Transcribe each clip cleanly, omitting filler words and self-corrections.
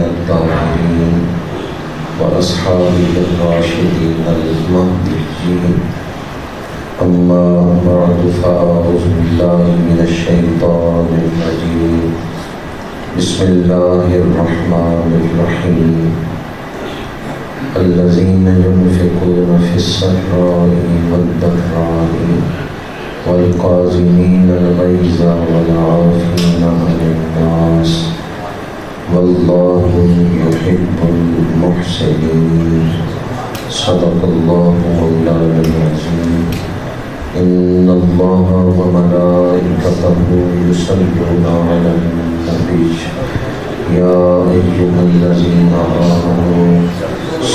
الطاهرين وأصحابه الراشدين المهديين. أما بعد فأعوذ بالله من الشيطان الرجيم. بسم الله الرحمن الرحيم. الذين ينفقون في السراء والضراء والكاظمين الغيظ والعافين عن الناس والله يحب المحسنين. صدق الله مولانا العظيم. إن الله وملائكته يصلون على النبي يا أيها الذين آمنوا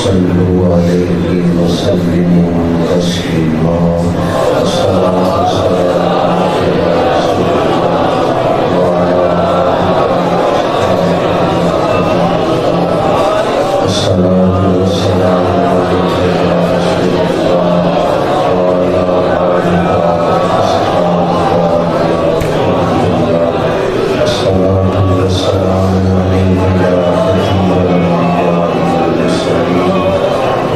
صلوا عليه وسلموا تسليما. الصلاة والسلام على رسول الله وعلى الصلاة والسلام عليك يا رسول الله وعلى آلك وأصحابك الصلاة والسلام عليك يا خاتم الأنبياء والمرسلين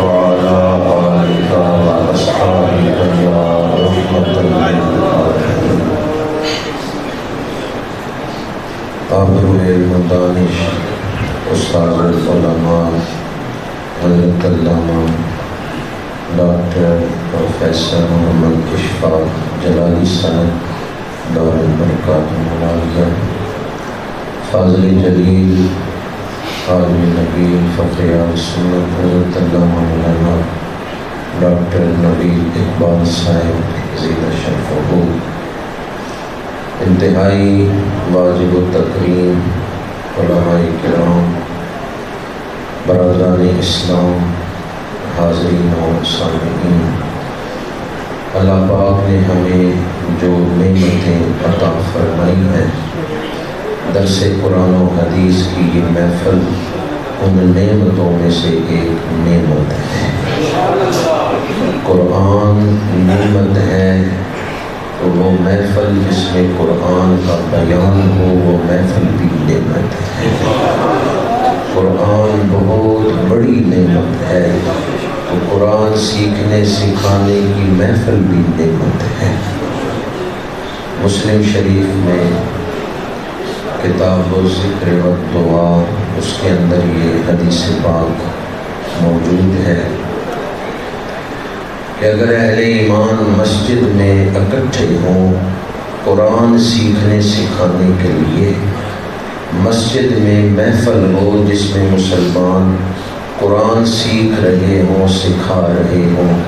وعلى آلك وأصحابك يا رحمة للعالمين. آبرو المدانش استاد العلماء حضرت علامہ ڈاکٹر پروفیسر محمد اشفاق جلالی صاحب دار البرکات ملالیہ، فاضل جلیل عالم نبیل فخر اہل سنت حضرت علامہ مولانا ڈاکٹر نبیل اقبال صاحب زید شرفہ، انتہائی واجب التکریم علماء کرام، برادران اسلام، حاضرین و سامعین، اللہ پاک نے ہمیں جو نعمتیں عطا فرمائی ہیں، درس قرآن و حدیث کی یہ محفل ان نعمتوں میں سے ایک نعمت ہے۔ قرآن نعمت ہے تو وہ محفل جس میں قرآن کا بیان ہو وہ محفل بھی نعمت ہے۔ قرآن بہت بڑی نعمت ہے تو قرآن سیکھنے سکھانے کی محفل بھی نعمت ہے۔ مسلم شریف میں کتاب و ذکر و دعا، اس کے اندر یہ حدیث پاک موجود ہے کہ اگر اہل ایمان مسجد میں اکٹھے ہوں قرآن سیکھنے سکھانے کے لیے، مسجد میں محفل ہو جس میں مسلمان قرآن سیکھ رہے ہوں سکھا رہے ہوں،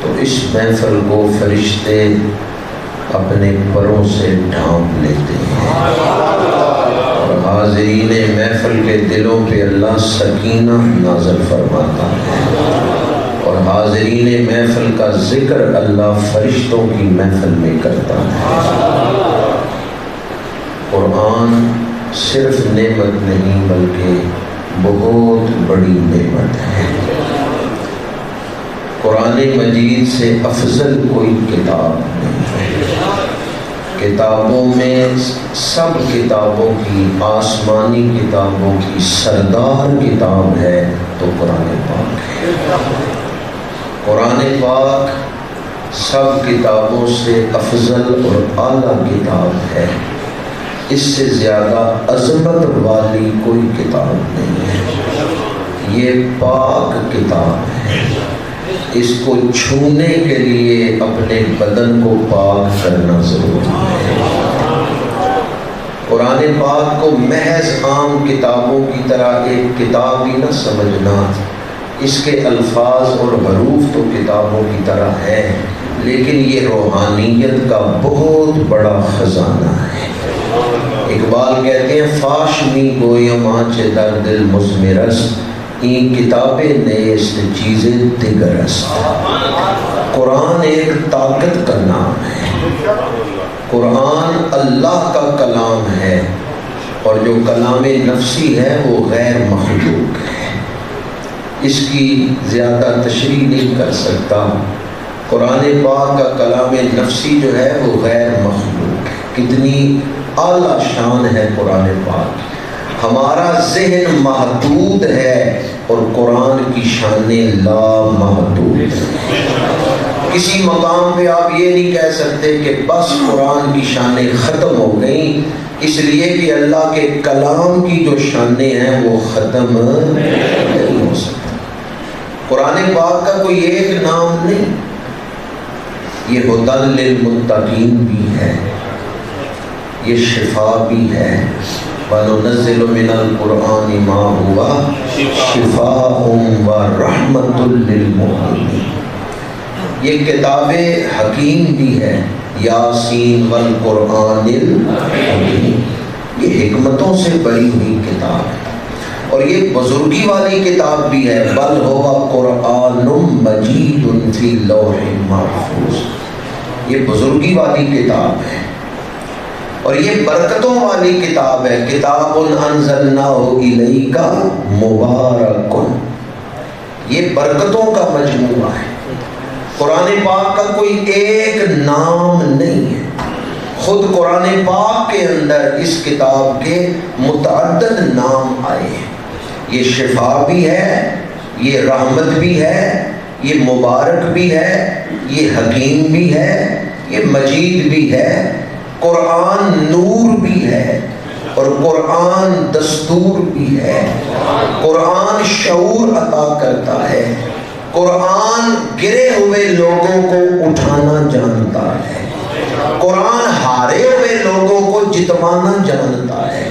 تو اس محفل کو فرشتے اپنے پروں سے ڈھانپ لیتے ہیں اور حاضرین محفل کے دلوں پہ اللہ سکینہ نازل فرماتا ہے اور حاضرین محفل کا ذکر اللہ فرشتوں کی محفل میں کرتا ہے۔ قرآن صرف نعمت نہیں بلکہ بہت بڑی نعمت ہے۔ قرآن مجید سے افضل کوئی کتاب نہیں ہے۔ کتابوں میں سب کتابوں کی، آسمانی کتابوں کی سردار کتاب ہے تو قرآن پاک ہے۔ قرآن پاک سب کتابوں سے افضل اور اعلیٰ کتاب ہے، اس سے زیادہ عظمت والی کوئی کتاب نہیں ہے۔ یہ پاک کتاب ہے، اس کو چھونے کے لیے اپنے بدن کو پاک کرنا ضروری ہے۔ قرآن پاک کو محض عام کتابوں کی طرح ایک کتاب ہی نہ سمجھنا، اس کے الفاظ اور حروف تو کتابوں کی طرح ہے لیکن یہ روحانیت کا بہت بڑا خزانہ ہے۔ اقبال کہتے ہیں فاش می گویم آنچ در دل مزمرست، این کتابیں نیست چیزیں دیگرست۔ قرآن ایک طاقت کا نام ہے، قرآن اللہ کا کلام ہے اور جو کلام نفسی ہے وہ غیر مخلوق ہے۔ اس کی زیادہ تشریح نہیں کر سکتا۔ قرآن پاک کا کلام نفسی جو ہے وہ غیر مخلوق ہے۔ کتنی اعلیٰ شان ہے قرآن پاک، ہمارا ذہن محدود ہے اور قرآن کی شانیں لامحدود ہیں۔ کسی مقام پہ آپ یہ نہیں کہہ سکتے کہ بس قرآن کی شانیں ختم ہو گئیں، اس لیے کہ اللہ کے کلام کی جو شانیں ہیں وہ ختم نہیں ہو سکتی۔ قرآن پاک کا کوئی ایک نام نہیں، یہ ھدی للمتقین بھی ہے، یہ شفا بھی ہے۔ وَنُنَزِّلُ مِنَ الْقُرْآنِ مَا هُوَ شِفَاءٌ وَرَحْمَةٌ لِّلْمُؤْمِنِينَ۔ یہ کتاب حکیم بھی ہے، یاسین والقرآن الحکیم، یہ حکمتوں سے بری ہوئی کتاب ہے، اور یہ بزرگی والی کتاب بھی ہے، بل ہوا قرآن مجید فی لوح محفوظ، یہ بزرگی والی کتاب ہے، اور یہ برکتوں والی کتاب ہے۔ کتاب انزلناہ الیک مبارک، یہ برکتوں کا مجموعہ ہے۔ قرآن پاک کا کوئی ایک نام نہیں ہے، خود قرآن پاک کے اندر اس کتاب کے متعدد نام آئے ہیں۔ یہ شفا بھی ہے، یہ رحمت بھی ہے، یہ مبارک بھی ہے، یہ حکیم بھی ہے، یہ مجید بھی ہے۔ قرآن نور بھی ہے اور قرآن دستور بھی ہے، قرآن شعور عطا کرتا ہے، قرآن گرے ہوئے لوگوں کو اٹھانا جانتا ہے، قرآن ہارے ہوئے لوگوں کو جتوانا جانتا ہے،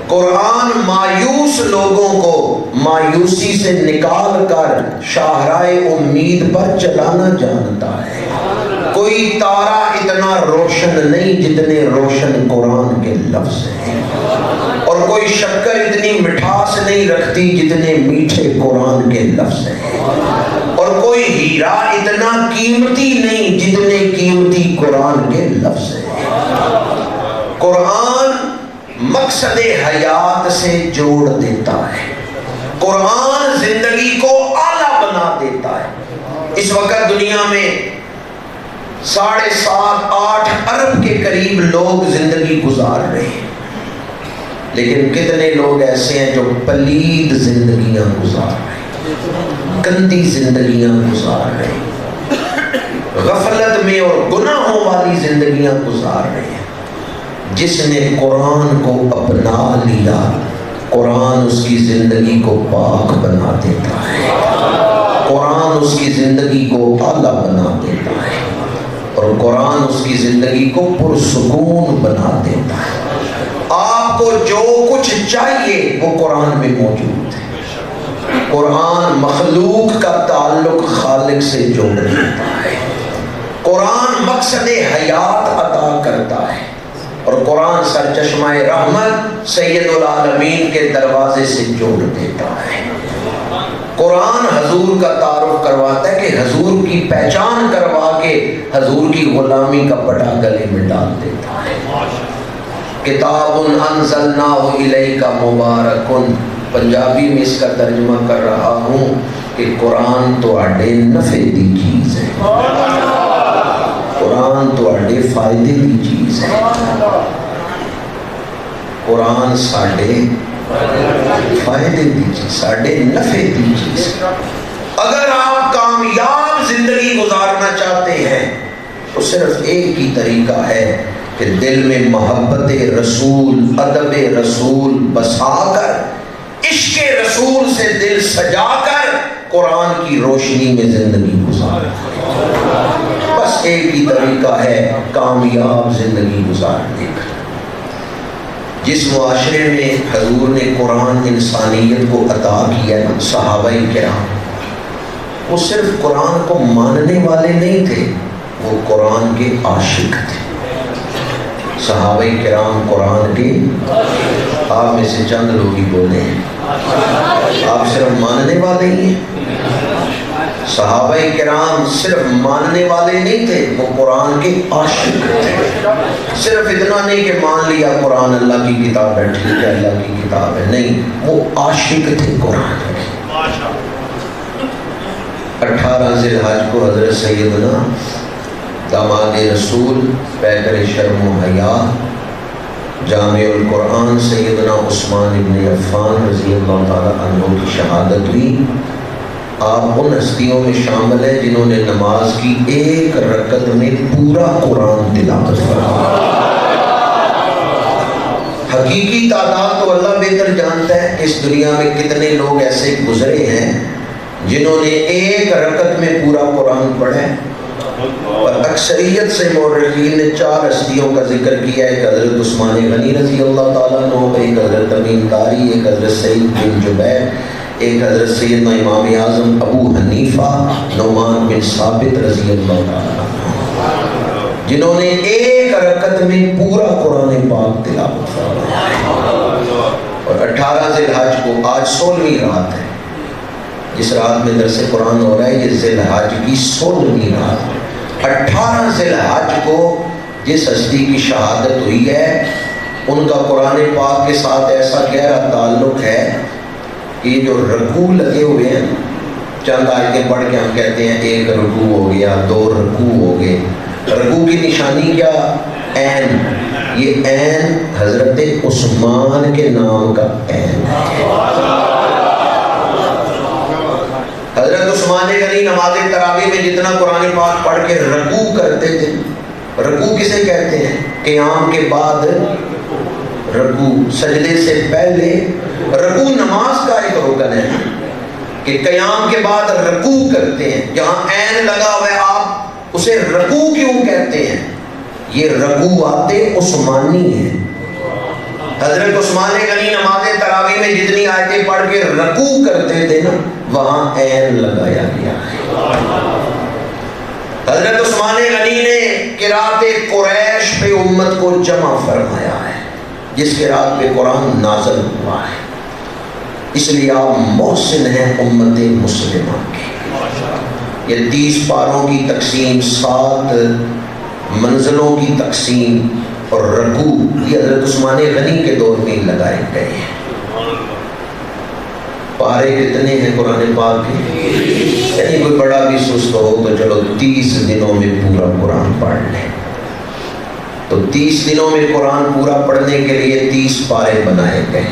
قرآن مایوس لوگوں کو مایوسی سے نکال کر شاہراہ امید پر چلانا جانتا ہے۔ کوئی تارا اتنا روشن نہیں جتنے روشن قرآن کے لفظ ہیں، اور کوئی شکر اتنی مٹھاس نہیں رکھتی جتنے میٹھے قرآن کے لفظ ہیں، اور کوئی ہیرا اتنا قیمتی نہیں جتنے قیمتی قرآن کے لفظ ہیں۔ قرآن مقصد حیات سے جوڑ دیتا ہے، قرآن زندگی کو اعلیٰ بنا دیتا ہے۔ اس وقت دنیا میں 7.5-8 ارب کے قریب لوگ زندگی گزار رہے ہیں، لیکن کتنے لوگ ایسے ہیں جو پلید زندگیاں گزار رہے ہیں، گندی زندگیاں گزار رہے ہیں، غفلت میں اور گناہوں والی زندگیاں گزار رہے ہیں۔ جس نے قرآن کو اپنا لیا، قرآن اس کی زندگی کو پاک بنا دیتا ہے، قرآن اس کی زندگی کو اعلیٰ بنا دیتا ہے، اور قرآن اس کی زندگی کو پرسکون بنا دیتا ہے۔ آپ کو جو کچھ چاہیے وہ قرآن میں موجود ہے۔ قرآن مخلوق کا تعلق خالق سے جوڑ دیتا ہے، قرآن مقصد حیات عطا کرتا ہے، اور قرآن سرچشمہ رحمت سید العالمین کے دروازے سے جوڑ دیتا ہے۔ قرآن حضور کا تعارف کرواتا ہے کہ حضور کی پہچان کروا کے حضور کی غلامی کا پٹا گلے میں ڈال دیتا ہے۔ کتاب انزلناہ الیک مبارک، پنجابی میں اس کا ترجمہ کر رہا ہوں کہ قرآن تو اڈے نفع دی چیز ہے، قرآن تو اڈے فائدے دی چیز ہے، قرآن ساڈے فائدے دی چیز، ساڈے نفع دی چیز۔ اگر آپ کامیاب زندگی گزارنا چاہتے ہیں تو صرف ایک ہی طریقہ ہے کہ دل میں محبت رسول، ادب رسول بسا کر، عشق رسول سے دل سجا کر قرآن کی روشنی میں زندگی گزاریں۔ بس ایک ہی طریقہ ہے کامیاب زندگی گزارنے کا۔ جس معاشرے میں حضور نے قرآن انسانیت کو عطا کیا، صحابہ کرام وہ صرف قرآن کو ماننے والے نہیں تھے، وہ قرآن کے عاشق تھے۔ صحابہ کرام قرآن کے، آپ میں سے چند لوگ ہی بولے ہیں، آپ صرف ماننے والے ہی ہیں۔ صحابہ کرام صرف ماننے والے نہیں تھے، وہ قرآن کے عاشق تھے۔ صرف اتنا نہیں کہ مان لیا قرآن اللہ کی کتاب ہے، ٹھیک ہے اللہ کی کتاب ہے، نہیں، وہ عاشق تھے قرآن کے۔ 18 ذی الحج کو حضرت سیدنا داماد رسول پیکر شرم و حیا جامع القرآن سیدنا عثمان ابن عفان رضی اللہ تعالیٰ عنہ کی شہادت ہوئی۔ آپ ان ہستیوں میں شامل ہیں جنہوں نے نماز کی ایک رکعت میں پورا قرآن تلاوت فرمایا۔ حقیقی تعداد تو اللہ بہتر جانتا ہے، اس دنیا میں کتنے لوگ ایسے گزرے ہیں جنہوں نے ایک رکعت میں پورا قرآن پڑھا ہے، اور اکثریت سے مورخین نے 4 ہستیوں کا ذکر کیا ہے، ایک حضرت عثمان غنی رضی اللہ تعالیٰ عنہ، ایک حضرت تمیم داری، ایک حضرت سعید بن جبیر، ایک حضرت سیدنا امام اعظم ابو حنیفہ نعمان بن ثابت رضی اللہ تعالیٰ عنہ، جنہوں نے ایک رکعت میں پورا قرآن پاک تلاوت فرمایا۔ اور 18 ذی الحج کو، آج 16ویں رات ہے، جس رات میں درس قرآن ہو رہا ہے، یہ ذی الحج کی 16ویں رات ہے۔ 18 ذی الحج کو جس ہستی کی شہادت ہوئی ہے، ان کا قرآن پاک کے ساتھ ایسا گہرا تعلق ہے کہ یہ جو رکوع لگے ہوئے ہیں، چند آیتیں پڑھ کے ہم کہتے ہیں ایک رکوع ہو گیا، 2 رکوع ہو گئے۔ رکوع کی نشانی کیا؟ عین، یہ عین حضرت عثمان کے نام کا عین ہے۔ حضرت عثمان غنی نماز تراویح میں جتنا قرآن پاک پڑھ کے رکوع کرتے تھے، رکوع کسے کہتے ہیں؟ قیام کے بعد رکوع، سجدے سے پہلے رکوع نماز کا ایک رکن ہے کہ قیام کے بعد رکوع کرتے ہیں۔ جہاں عین لگا ہوا ہے آپ اسے رکوع کیوں کہتے ہیں؟ یہ رکوعات عثمانی ہیں۔ حضرت عثمان غنی نماز تراویح میں جتنی آیتیں پڑھ کے رکوع کرتے تھے نا، وہاں عین لگایا گیا ہے۔ حضرت عثمان غنی نے قرات قریش پہ امت کو جمع فرمایا ہے، جس قرات پہ قرآن نازل ہوا ہے، اس لیے آپ محسن ہیں امت مسلمہ کی۔ یہ 30 پاروں کی تقسیم، 7 منزلوں کی تقسیم اور رکوع، یہ حضرت عثمان غنی کے دور میں لگائے گئے ہیں۔ پارے کتنے ہیں قرآن پاک کے؟ یعنی کوئی بڑا بھی سست ہو تو چلو 30 دنوں میں پورا قرآن پڑھ لیں، تو 30 دنوں میں قرآن پورا پڑھنے کے لیے 30 پارے بنائے گئے،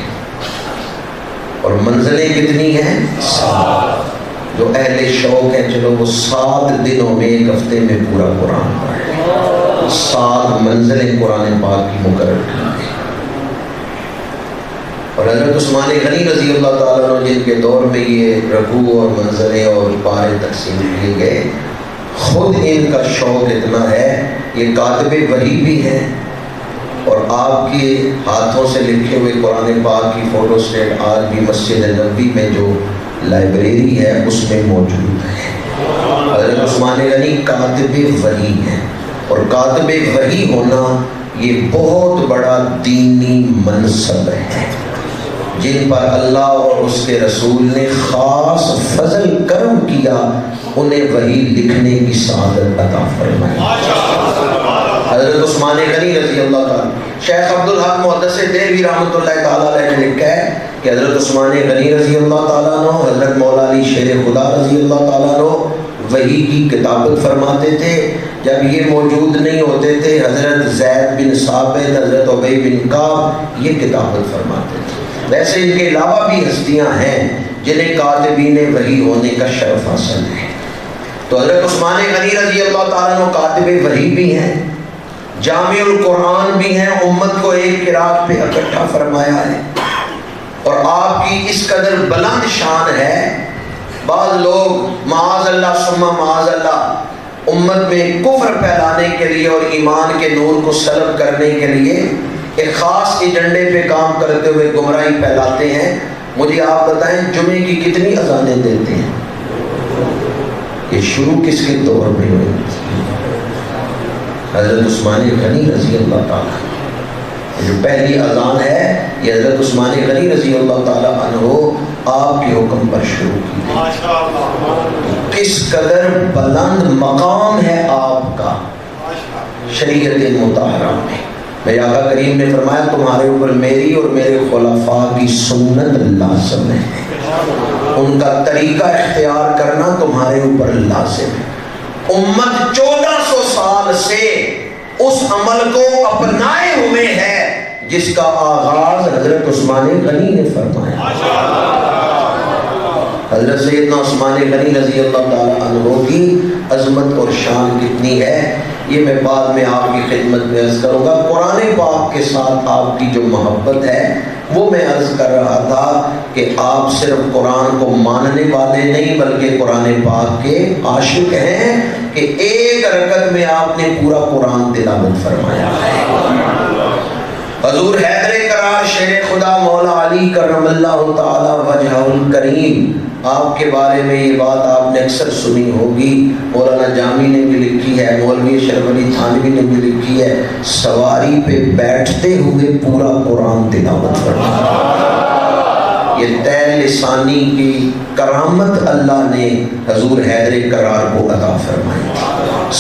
اور منزلیں کتنی ہیں؟ 7۔ جو اہل شوق ہیں چلو وہ 7 دنوں میں، 1 ہفتے میں پورا قرآن پڑھ لیں۔ 7 منزلیں قرآن پاک کی مقرر کی گئی۔ اور حضرت عثمان غنی رضی اللہ تعالیٰ عنہ جن کے دور میں یہ رکوع اور منزلیں اور پارے تقسیم کیے گئے، خود ان کا شوق اتنا ہے، یہ کاتب وحی بھی ہیں، اور آپ کے ہاتھوں سے لکھے ہوئے قرآن پاک کی فوٹو سٹیٹ آج بھی مسجد نبوی میں جو لائبریری ہے اس میں موجود ہے۔ حضرت عثمان غنی کاتب وحی ہیں، اور کاتب وحی ہونا یہ بہت بڑا دینی منصب ہے، جن پر اللہ اور اس کے رسول نے خاص فضل کرم کیا، انہیں وحی لکھنے کی سعادت عطا فرمائی۔ حضرت عثمان غنی رضی اللہ تعالیٰ، شیخ عبدالحق محدث دہلوی رحمۃ اللہ تعالیٰ علیہ نے لکھا ہے کہ حضرت عثمان غنی رضی اللہ تعالیٰ عنہ، حضرت مولا علی شیر خدا رضی اللہ تعالیٰ عنہ وحی کی کتابت فرماتے تھے۔ جب یہ موجود نہیں ہوتے تھے، حضرت زید بن ثابت، حضرت ابی بن کعب یہ کتابت فرماتے تھے۔ ویسے ان کے علاوہ بھی ہستیاں ہیں جنہیں کاتبین وحی ہونے کا شرف حاصل ہے۔ تو حضرت عثمان غنی رضی اللہ تعالیٰ عنہ کاتب وحی بھی ہیں، جامع القرآن بھی ہیں، امت کو ایک قرات پہ اکٹھا فرمایا ہے، اور آپ کی اس قدر بلند شان ہے، بعض لوگ معاذ اللہ ثم معاذ اللہ امت میں کفر پھیلانے کے لیے اور ایمان کے نور کو سلب کرنے کے لیے ایک خاص ایجنڈے پہ کام کرتے ہوئے گمراہی پھیلاتے ہیں۔ مجھے آپ بتائیں جمعے کی کتنی اذانیں دیتے ہیں؟ یہ شروع کس کے دور میں ہوئی؟ حضرت عثمان غنی رضی اللہ تعالیٰ، جو پہلی اذان ہے یہ حضرت عثمان غنی رضی اللہ تعالیٰ عنہ آپ کے حکم پر شروع کی۔ کس قدر بلند مقام ہے آپ کا شریعت مطہرہ میں۔ میرے آقا کریم نے فرمایا تمہارے اوپر میری اور میرے خلفاء کی سنت لازم ہے، ان کا طریقہ اختیار کرنا تمہارے اوپر لازم ہے۔ امت 1400 سال سے اس عمل کو اپنائے ہوئے ہے، جس کا آغاز حضرت عثمان غنی نے فرمایا. حضرت سیدنا عثمان غنی رضی اللہ تعالیٰ عنہ کی عظمت اور شان کتنی ہے یہ میں بعد میں آپ کی خدمت میں عرض کروں گا. قرآن پاک کے ساتھ آپ کی جو محبت ہے وہ میں عرض کر رہا تھا کہ آپ صرف قرآن کو ماننے والے نہیں بلکہ قرآن پاک کے عاشق ہیں کہ ایک رکعت میں آپ نے پورا قرآن تلاوت فرمایا ہے. حضور حیدر کرار شیر خدا مولا علی کرم اللہ تعالی وجہہ الکریم آپ کے بارے میں یہ بات آپ نے اکثر سنی ہوگی. مولانا جامی نے بھی لکھی ہے, مولوی اشرف علی تھانوی نے بھی لکھی ہے, سواری پہ بیٹھتے ہوئے پورا قرآن تلاوت فرمایا. یہ طے لسانی کی کرامت اللہ نے حضور حیدر کرار کو عطا فرمائی.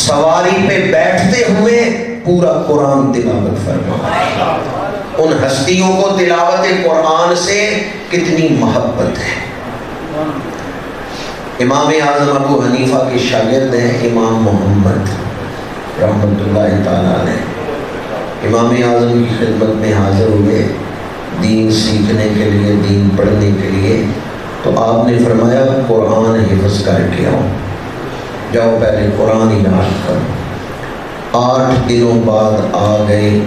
سواری پہ بیٹھتے ہوئے پورا قرآن تلاوت فرمایا. ان ہستیوں کو تلاوت قرآن سے کتنی محبت ہے. امام اعظم ابو حنیفہ کے شاگرد ہیں امام محمد رحمۃ اللہ تعالیٰ علیہ. امام اعظم کی خدمت میں حاضر ہوئے دین سیکھنے کے لیے, دین پڑھنے کے لیے. تو آپ نے فرمایا قرآن حفظ کر کے آؤ, جاؤ پہلے قرآن یاد کرو. 8 دنوں بعد آ گئے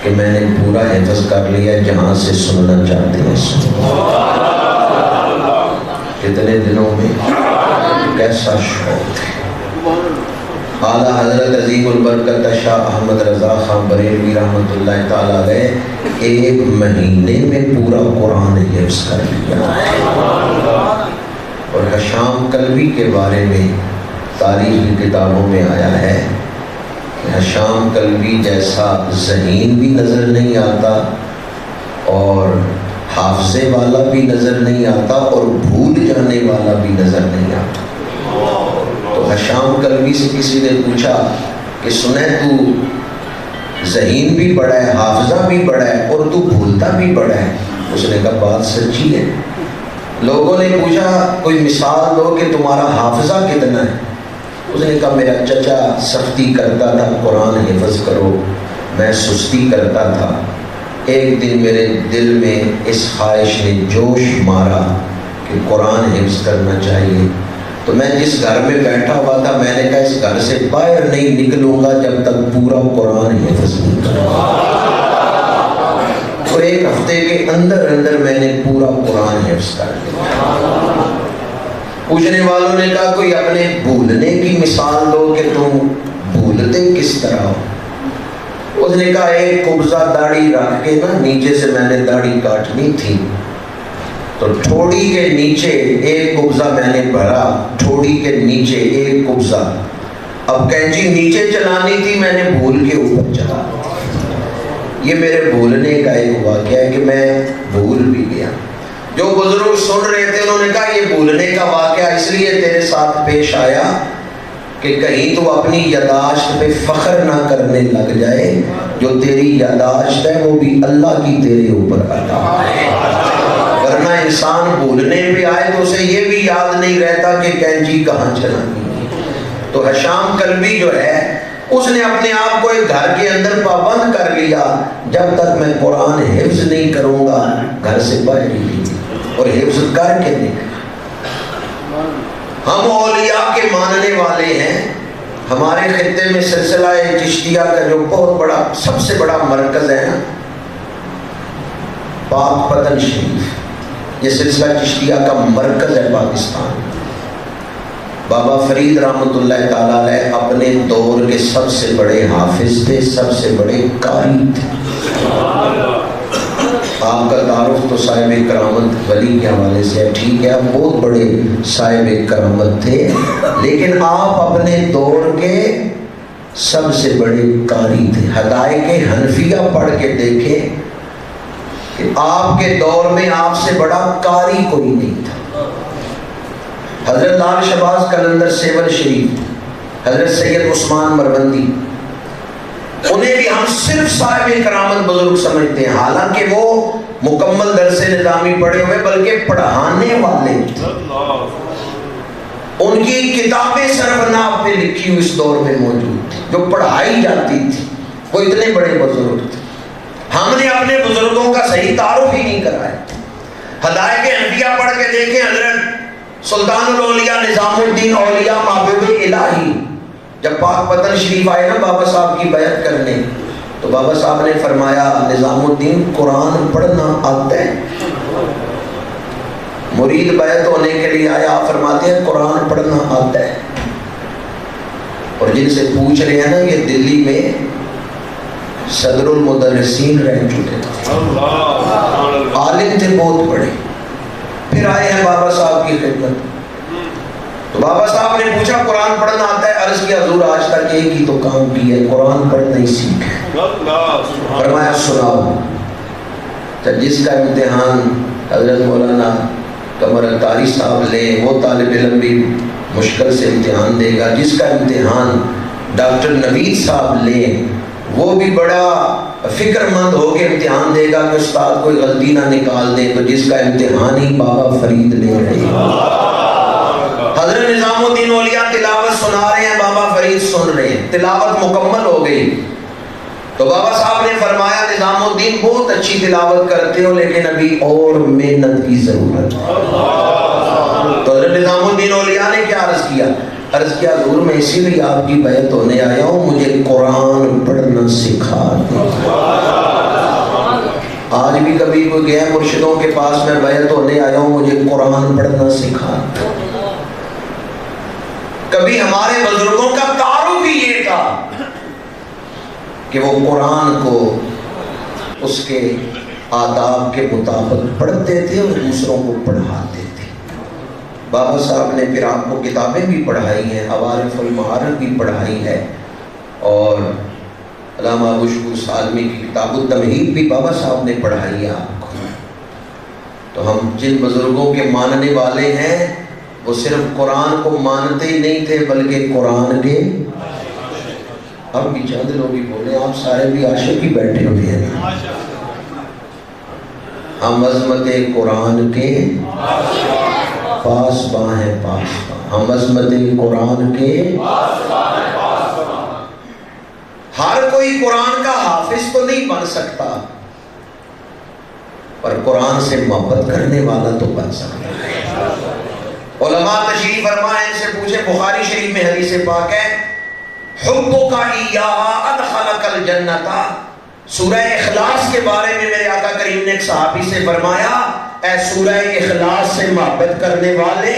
کہ میں نے پورا حفظ کر لیا, جہاں سے سننا چاہتے ہیں سنو. کتنے دنوں میں کیسا شوق ہے. اعلیٰ حضرت عظیم البرکت شاہ احمد رضا خان بریلوی رحمۃ اللہ تعالیٰ علیہ 1 مہینے میں پورا قرآن حفظ کر لیا. اور حشام کلوی کے بارے میں تاریخی کتابوں میں آیا ہے کہ حشام کلوی جیسا ذہین بھی نظر نہیں آتا اور حافظے والا بھی نظر نہیں آتا اور بھول جانے والا بھی نظر نہیں آتا. تو حشام کلوی سے کسی نے پوچھا کہ سنیں تو ذہین بھی بڑا ہے, حافظہ بھی بڑا ہے اور تو بھولتا بھی بڑا ہے. اس نے کہا بات سچی ہے. لوگوں نے پوچھا کوئی مثال دو کہ تمہارا حافظہ کتنا ہے. اس نے کہا میرا چچا سختی کرتا تھا قرآن حفظ کرو, میں سستی کرتا تھا. ایک دن میرے دل میں اس خواہش نے جوش مارا کہ قرآن حفظ کرنا چاہیے. تو میں جس گھر میں بیٹھا ہوا تھا میں نے کہا اس گھر سے باہر نہیں نکلوں گا جب تک پورا قرآن حفظ نہیں کروں گا. تو 1 ہفتے کے اندر میں نے پورا قرآن حفظ کر لیا. پوچھنے والوں نے کہا کوئی اپنے بھولنے کی مثال دو کہ تم بھولتے کس طرح ہو. اس نے کہا ایک قبضہ داڑھی رکھ کے نا نیچے سے میں نے داڑھی کاٹنی تھی تو ٹھوڑی کے نیچے ایک قبضہ میں نے بھرا, ٹھوڑی کے نیچے ایک قبضہ. اب کینچی نیچے چلانی تھی میں نے بھول کے اوپر چلا. یہ میرے بھولنے کا ایک واقعہ ہے کہ میں بھول بھی گیا. جو بزرگ سن رہے تھے انہوں نے کہا یہ بھولنے کا واقعہ اس لیے تیرے ساتھ پیش آیا کہ کہیں تو اپنی یاداشت پہ فخر نہ کرنے لگ جائے. جو تیری یاداشت ہے وہ بھی اللہ کی تیرے اوپر عطا ہے. ورنہ انسان بھولنے پہ آئے تو اسے یہ بھی یاد نہیں رہتا کہ کینچی کہاں چلانی. تو حشام کلوی جو ہے اس نے اپنے آپ کو ایک گھر کے اندر پابند کر لیا, جب تک میں قرآن حفظ نہیں کروں گا گھر سے باہر ہی نہیں, اور حفظ کر کے نہیں. ہم اولیاء کے ماننے والے ہیں. ہمارے خطے میں سلسلہ چشتیہ کا جو بہت بڑا سب سے بڑا مرکز ہے نا پاک پتن شریف, یہ سلسلہ چشتیہ کا مرکز ہے پاکستان. بابا فرید رحمۃ اللہ تعالیٰ علیہ اپنے دور کے سب سے بڑے حافظ تھے, سب سے بڑے قاری تھے. آپ کا تعارف تو صاحب کرامت ولی کے حوالے سے ہے, ٹھیک ہے, آپ بہت بڑے صاحب کرامت تھے, لیکن آپ اپنے دور کے سب سے بڑے قاری تھے. حدائق حنفیہ پڑھ کے دیکھیں کہ آپ کے دور میں آپ سے بڑا قاری کوئی نہیں تھا. حضرت لال شہباز قلندر سیول شریف, حضرت سید عثمان مروندی, انہیں بھی ہم صرف صاحب کرامت بزرگ سمجھتے ہیں, حالانکہ وہ مکمل درس نظامی پڑھے ہوئے بلکہ پڑھانے والے تھے. ان کی کتابیں صرف ناف پہ لکھی ہوئی اس دور میں موجود تھی جو پڑھائی جاتی تھی. وہ اتنے بڑے بزرگ تھے. ہم نے اپنے بزرگوں کا صحیح تعارف ہی نہیں کرایا. ہدایت انبیاء پڑھ کے دیکھیں. حضرت سلطان الاولیاء نظام الدین اولیاء محبوب الہی جب پاک وطن شریف آئے نا بابا صاحب کی بیعت کرنے, تو بابا صاحب نے فرمایا نظام الدین قرآن پڑھنا آتا ہے؟ مرید بیعت ہونے کے لیے آیا, آپ فرماتے ہیں قرآن پڑھنا آتا ہے. اور جن سے پوچھ رہے ہیں نا یہ دلی میں صدر المدرسین رہ چکے تھے, عالم تھے بہت بڑے, پھر آئے ہیں بابا صاحب کی خدمت. تو بابا صاحب نے پوچھا قرآن پڑھنا آتا ہے؟ عرض کیا حضور آج تک ایک ہی تو کام کی ہے, قرآن پڑھنا ہی سیکھے. فرمایا سناؤ. تو جس کا امتحان حضرت مولانا قمر الطاری صاحب لیں وہ طالب علم بھی مشکل سے امتحان دے گا, جس کا امتحان ڈاکٹر نوید صاحب لیں وہ بھی بڑا فکر مند ہو کے امتحان دے گا کہ استاد کوئی غلطی نہ نکال دے, تو جس کا امتحان ہی بابا فرید لے رہے ہیں. حضرت نظام الدین اولیاء تلاوت سنا رہے ہیں, بابا فرید سن رہے ہیں, تلاوت مکمل ہو گئی. تو بابا صاحب نے فرمایا نظام الدین بہت اچھی تلاوت کرتے ہو لیکن ابھی اور محنت کی ضرورت ہے. تو حضرت نظام الدین اولیاء نے کیا عرض کیا حضور میں اسی لیے آپ کی بیعت ہونے آیا ہوں, مجھے قرآن پڑھنا سکھا دیں. آج بھی کبھی کوئی گیا مرشدوں کے پاس میں بیعت ہونے آیا ہوں مجھے قرآن پڑھنا سکھا دیں. کبھی ہمارے بزرگوں کا تعارف ہی یہ تھا کہ وہ قرآن کو اس کے آداب کے مطابق پڑھتے تھے اور دوسروں کو پڑھاتے تھے. بابا صاحب نے پھر آپ کو کتابیں بھی پڑھائی ہیں, عوارف المعارف بھی پڑھائی ہے, اور علامہ ابو سالمی کی کتاب التمہید بھی بابا صاحب نے پڑھائی ہے آپ کو. تو ہم جن بزرگوں کے ماننے والے ہیں وہ صرف قرآن کو مانتے ہی نہیں تھے بلکہ قرآن کے, اب بھی چند لوگ ہی بولے, آپ سارے بھی عاشق ہی بیٹھے ہوئے ہیں. ہم عظمت قرآن کے پاس باں ہیں, پاس باں. ہم عظمت قرآن کے ہر کوئی قرآن کا حافظ تو نہیں بن سکتا, پر قرآن سے محبت کرنے والا تو بن سکتا ہے. علماء تشریف فرمائیں, ان سے پوچھیں, بخاری شریف میں حدیث پاک ہے حبک ایہا ادخلک الجنۃ. سورہ اخلاص کے بارے میں میرے آقا کریم نے ایک صحابی سے فرمایا اے سورہ اخلاص سے محبت کرنے والے,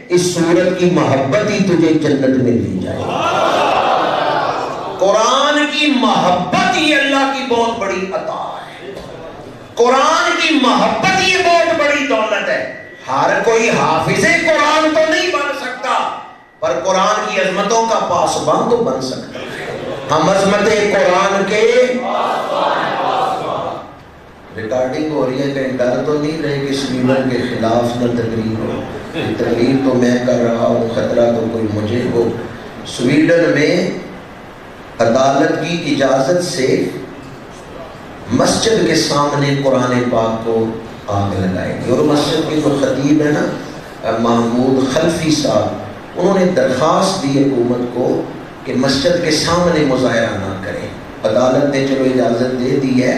اس سورت کی محبت ہی تجھے جنت میں لے جائے. قرآن کی محبت ہی اللہ کی بہت بڑی عطا ہے, قرآن کی محبت ہی بہت بڑی دولت ہے. ہر کوئی حافظ قرآن تو نہیں بن سکتا, پر قرآن کی عظمتوں کا پاسبان تو بن سکتا ہے. ہم عظمت قرآن کے ریکارڈنگ ہو رہی ہے, کہیں ڈر تو نہیں رہے کہ سویڈن کے خلاف نہ تقریر ہو. تقریر تو میں کر رہا ہوں, خطرہ تو کوئی مجھے ہو. سویڈن میں عدالت کی اجازت سے مسجد کے سامنے قرآن پاک کو آگ لگائے گی, اور مسجد کے جو خطیب ہے نا محمود خلفی صاحب, انہوں نے درخواست دی حکومت کو کہ مسجد کے سامنے مظاہرہ نہ کریں. عدالت نے چلو اجازت دے دی ہے,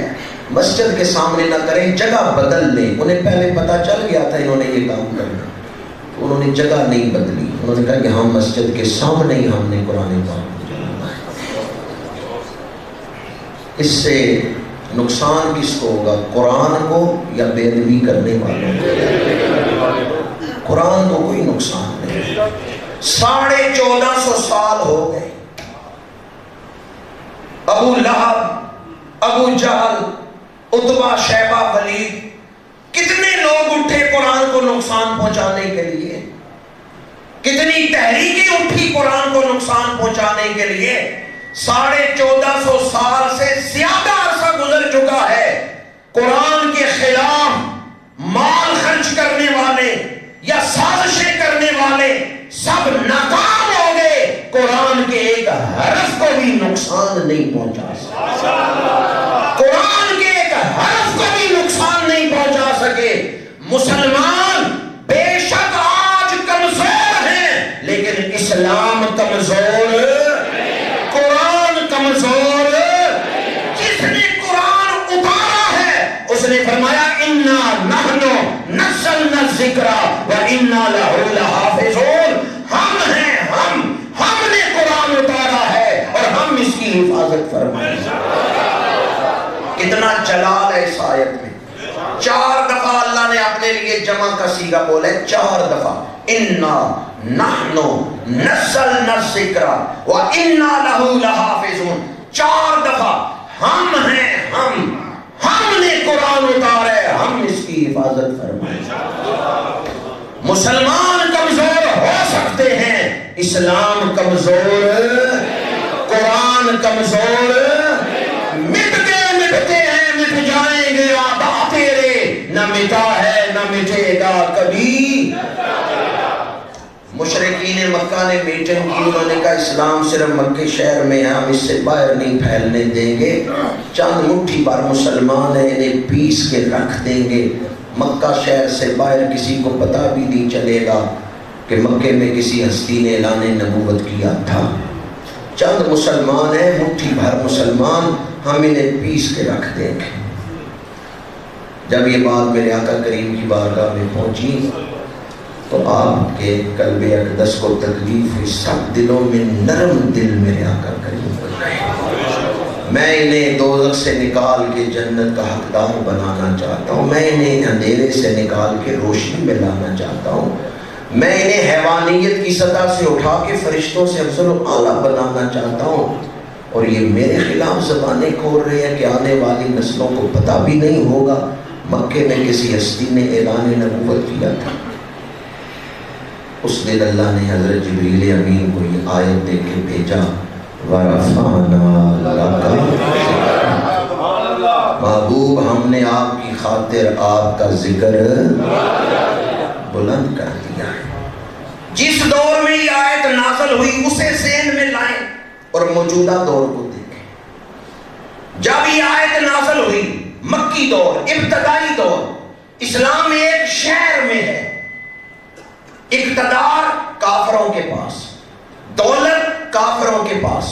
مسجد کے سامنے نہ کریں, جگہ بدل لیں. انہیں پہلے پتہ چل گیا تھا انہوں نے یہ کام کرنا, تو انہوں نے جگہ نہیں بدلی. انہوں نے کہا کہ ہم مسجد کے سامنے ہی ہم نے قرآن پاک کو جلانا ہے. اس سے نقصان کس کو ہوگا, قرآن کو یا بے ادبی کرنے والوں کو؟ قرآن کو کوئی نقصان نہیں. 1450 سال ہو گئے, ابو لہب, ابو جہل, عتبہ, شیبہ, ولید, کتنے لوگ اٹھے قرآن کو نقصان پہنچانے کے لیے, کتنی تحریکیں اٹھی قرآن کو نقصان پہنچانے کے لیے. 1450 سال سے زیادہ عرصہ گزر چکا ہے, قرآن کے خلاف مال خرچ کرنے والے یا سازشیں کرنے والے سب ناکام ہو گئے, قرآن کے ایک حرف کو بھی نقصان نہیں پہنچا سکے. قرآن کے ایک حرف کو بھی نقصان نہیں پہنچا سکے. مسلمان بے شک آج کمزور ہیں, لیکن اسلام کمزور, قرآن کمزور. جس نے قرآن اتارا وَإِنَّا لَهُ لَحَافِظُونَ، ہم نے قرآن اتارا ہے اور ہم اس کی حفاظت فرمائیں۔ کتنا جلال ہے اس آیت میں۔ 4 دفعہ اللہ نے اپنے لیے جمع کا صیغہ بولا ہے، 4 دفعہ۔ اِنَّا نَحْنُ نَزَّلْنَا الذِّکْرَ وَإِنَّا لَهُ لَحَافِظُونَ، 4 دفعہ ہم ہیں، ہم نے قرآن اتارا ہے، ہم اس کی حفاظت فرمائیں۔ مسلمان کمزور ہو سکتے ہیں، اسلام کمزور، قرآن کمزور، مٹتے ہیں، مٹ جائیں گے آبا تیرے، نہ مٹا ہے نہ مٹے گا کبھی۔ مشرکین مکہ نے میٹنگ کی، انہوں نے کہا اسلام صرف مکہ شہر میں ہے، ہم اس سے باہر نہیں پھیلنے دیں گے، چند مٹھی بار مسلمان ہیں انہیں پیس کے رکھ دیں گے، مکہ شہر سے باہر کسی کو پتہ بھی نہیں چلے گا کہ مکے میں کسی ہستی نے اعلان نبوت کیا تھا، چند مسلمان ہیں، مٹھی بھر مسلمان، ہم انہیں پیس کے رکھ دیں گے۔ جب یہ بات میرے آقا کریم کی بارگاہ میں پہنچی تو آپ کے قلب اقدس کو تکلیف ہوئی، سب دلوں میں نرم دل میرے آقا کریم بن گئے۔ میں انہیں دوزخ سے نکال کے جنت کا حقدار بنانا چاہتا ہوں، میں انہیں اندھیرے سے نکال کے روشنی میں لانا چاہتا ہوں، میں انہیں حیوانیت کی سطح سے اٹھا کے فرشتوں سے افضل و اعلیٰ بنانا چاہتا ہوں، اور یہ میرے خلاف زبانیں کھول رہے ہیں کہ آنے والی نسلوں کو پتہ بھی نہیں ہوگا مکے میں کسی ہستی نے اعلان نبوت کیا تھا۔ اس دن اللہ نے حضرت جبریل امین کو یہ آیت دے کے بھیجا، وَرَفَعْنَا لَكَ محبوب ہم نے آپ کی خاطر آپ کا ذکر بلند کر دیا ہے۔ جس دور میں یہ آیت نازل ہوئی اسے ذہن میں لائیں اور موجودہ دور کو دیکھیں۔ جب یہ آیت نازل ہوئی، مکی دور، ابتدائی دور، اسلام ایک شہر میں ہے، اقتدار کافروں کے پاس، دولت کافروں کے پاس،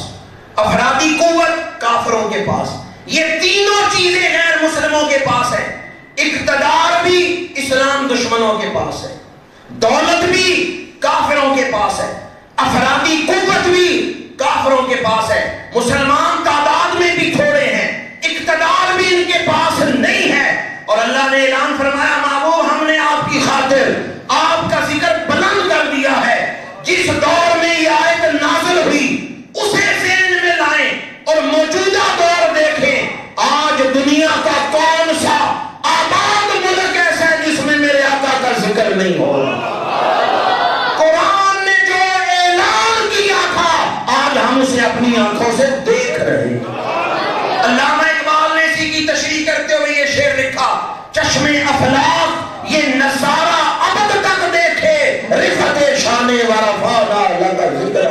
افرادی قوت کافروں کے پاس، یہ تینوں چیزیں غیر مسلموں کے پاس ہیں۔ اقتدار بھی اسلام دشمنوں کے پاس ہے، دولت بھی کافروں کے پاس ہے، افرادی قوت بھی کافروں کے پاس ہے، مسلمان تعداد میں بھی تھوڑے ہیں، اقتدار بھی ان کے پاس نہیں ہے، اور اللہ نے اعلان فرمایا محبوب ہم نے آپ کی خاطر آپ کا ذکر بلند کر دیا ہے۔ جس دور میں یہ آیت نازل ہوئی اسے ذہن میں لائیں اور موجودہ دور دیکھیں۔ آج دنیا کا کون سا آباد ملک ایسا ہے جس میں میرے آقا کا ذکر نہیں ہو رہا؟ قرآن نے جو اعلان کیا تھا آج ہم اسے اپنی آنکھوں سے دیکھ رہے ہیں۔ علامہ اقبال نے اسی کی تشریح کرتے ہوئے یہ شعر لکھا، چشم افلاک یہ نظارہ ابد تک دیکھے، رفت شان ورفانا لگا ذکر۔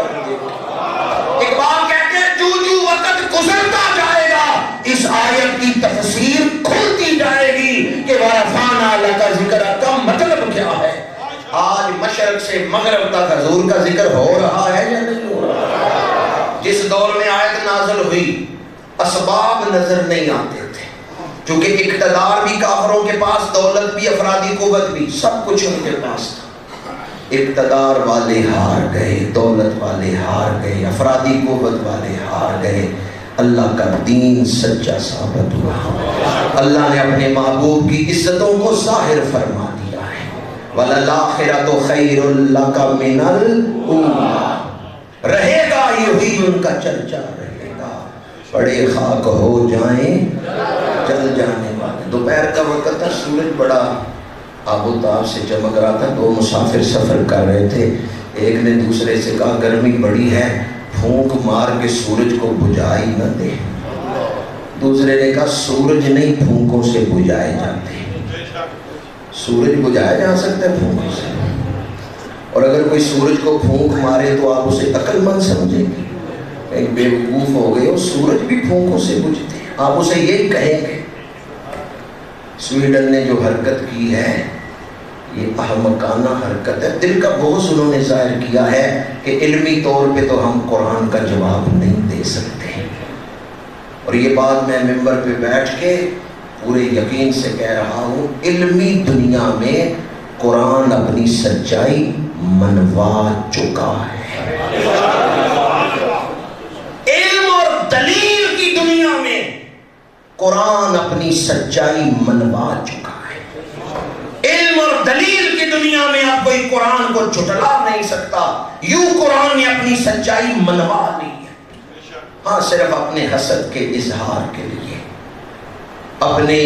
اقبال کہتے ہیں جو جو وقت گزرتا جائے گا اس آیت کی تفسیر کھلتی جائے گی کہ ورفانا لگا ذکر کا مطلب کیا ہے۔ آج مشرق سے مغرب تک حضور کا ذکر ہو رہا ہے یا نہیں ہو رہا؟ جس دور میں آیت نازل ہوئی اسباب نظر نہیں آتے تھے، چونکہ اقتدار بھی کافروں کے پاس، دولت بھی، افرادی قوت بھی، سب کچھ ان کے پاس تھا۔ اقتدار والے ہار گئے، دولت والے ہار گئے، افرادی قوت والے ہار گئے، اللہ کا دین سچا ثابت ہوا۔ اللہ نے اپنے محبوب کی عزتوں کو ظاہر فرما دیا ہے، وَلَلْآخِرَةُ خَيْرٌ لَكَ مِنَ الْأُولَىٰ، رہے گا یہی ان کا چرچا رہے گا، بڑے خاک ہو جائیں جل جانے والے۔ دوپہر کا وقت تھا، سورج بڑا آب و تاب سے چمک رہا تھا، 2 مسافر سفر کر رہے تھے، ایک نے دوسرے سے کہا گرمی بڑی ہے، پھونک مار کے سورج کو بجھا ہی نہ دے۔ دوسرے نے کہا سورج نہیں پھونکوں سے بجھائے جاتے، سورج بجھایا جا سکتا ہے پھونکوں سے، اور اگر کوئی سورج کو پھونک مارے تو آپ اسے عقل مند سمجھیں گے، ایک بے وقوف ہو گئے ہو، سورج بھی پھونکوں سے بجھتے ہیں، آپ اسے یہی کہیں گے۔ سویڈن نے جو حرکت کی ہے یہ احمقانہ حرکت ہے، دل کا بغض انہوں نے ظاہر کیا ہے کہ علمی طور پہ تو ہم قرآن کا جواب نہیں دے سکتے، اور یہ بات میں ممبر پہ بیٹھ کے پورے یقین سے کہہ رہا ہوں، علمی دنیا میں قرآن اپنی سچائی منوا چکا ہے۔ علم اور دلیل کی دنیا میں قرآن اپنی سچائی منوا چکا ہے۔ علم اور دلیل کی دنیا میں آپ کوئی قرآن کو جھٹلا نہیں سکتا، یوں قرآن نے اپنی سچائی منوا لی ہے۔ ہاں، صرف اپنے حسد کے اظہار کے لیے، اپنے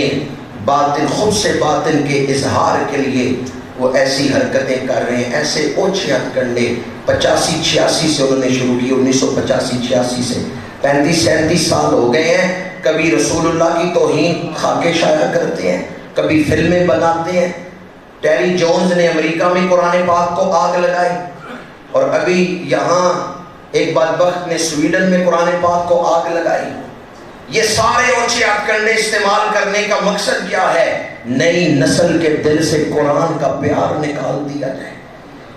باطن، خود سے باطن کے اظہار کے لیے وہ ایسی حرکتیں کر رہے ہیں، ایسے اوچھے ہتھ کنڈے 85-86 سے انہوں نے شروع کی، 1985-86 سے 35-37 سال ہو گئے ہیں۔ کبھی رسول اللہ کی توہین خاکے شائع کرتے ہیں، کبھی فلمیں بناتے ہیں۔ ٹیری جونز نے امریکہ میں قرآن پاک کو آگ لگائی، اور ابھی یہاں ایک بدبخت نے سویڈن میں قرآن پاک کو آگ لگائی۔ یہ سارے اوچھے ہتھ کنڈے استعمال کرنے کا مقصد کیا ہے؟ نئی نسل کے دل سے قرآن کا پیار نکال دیا جائے،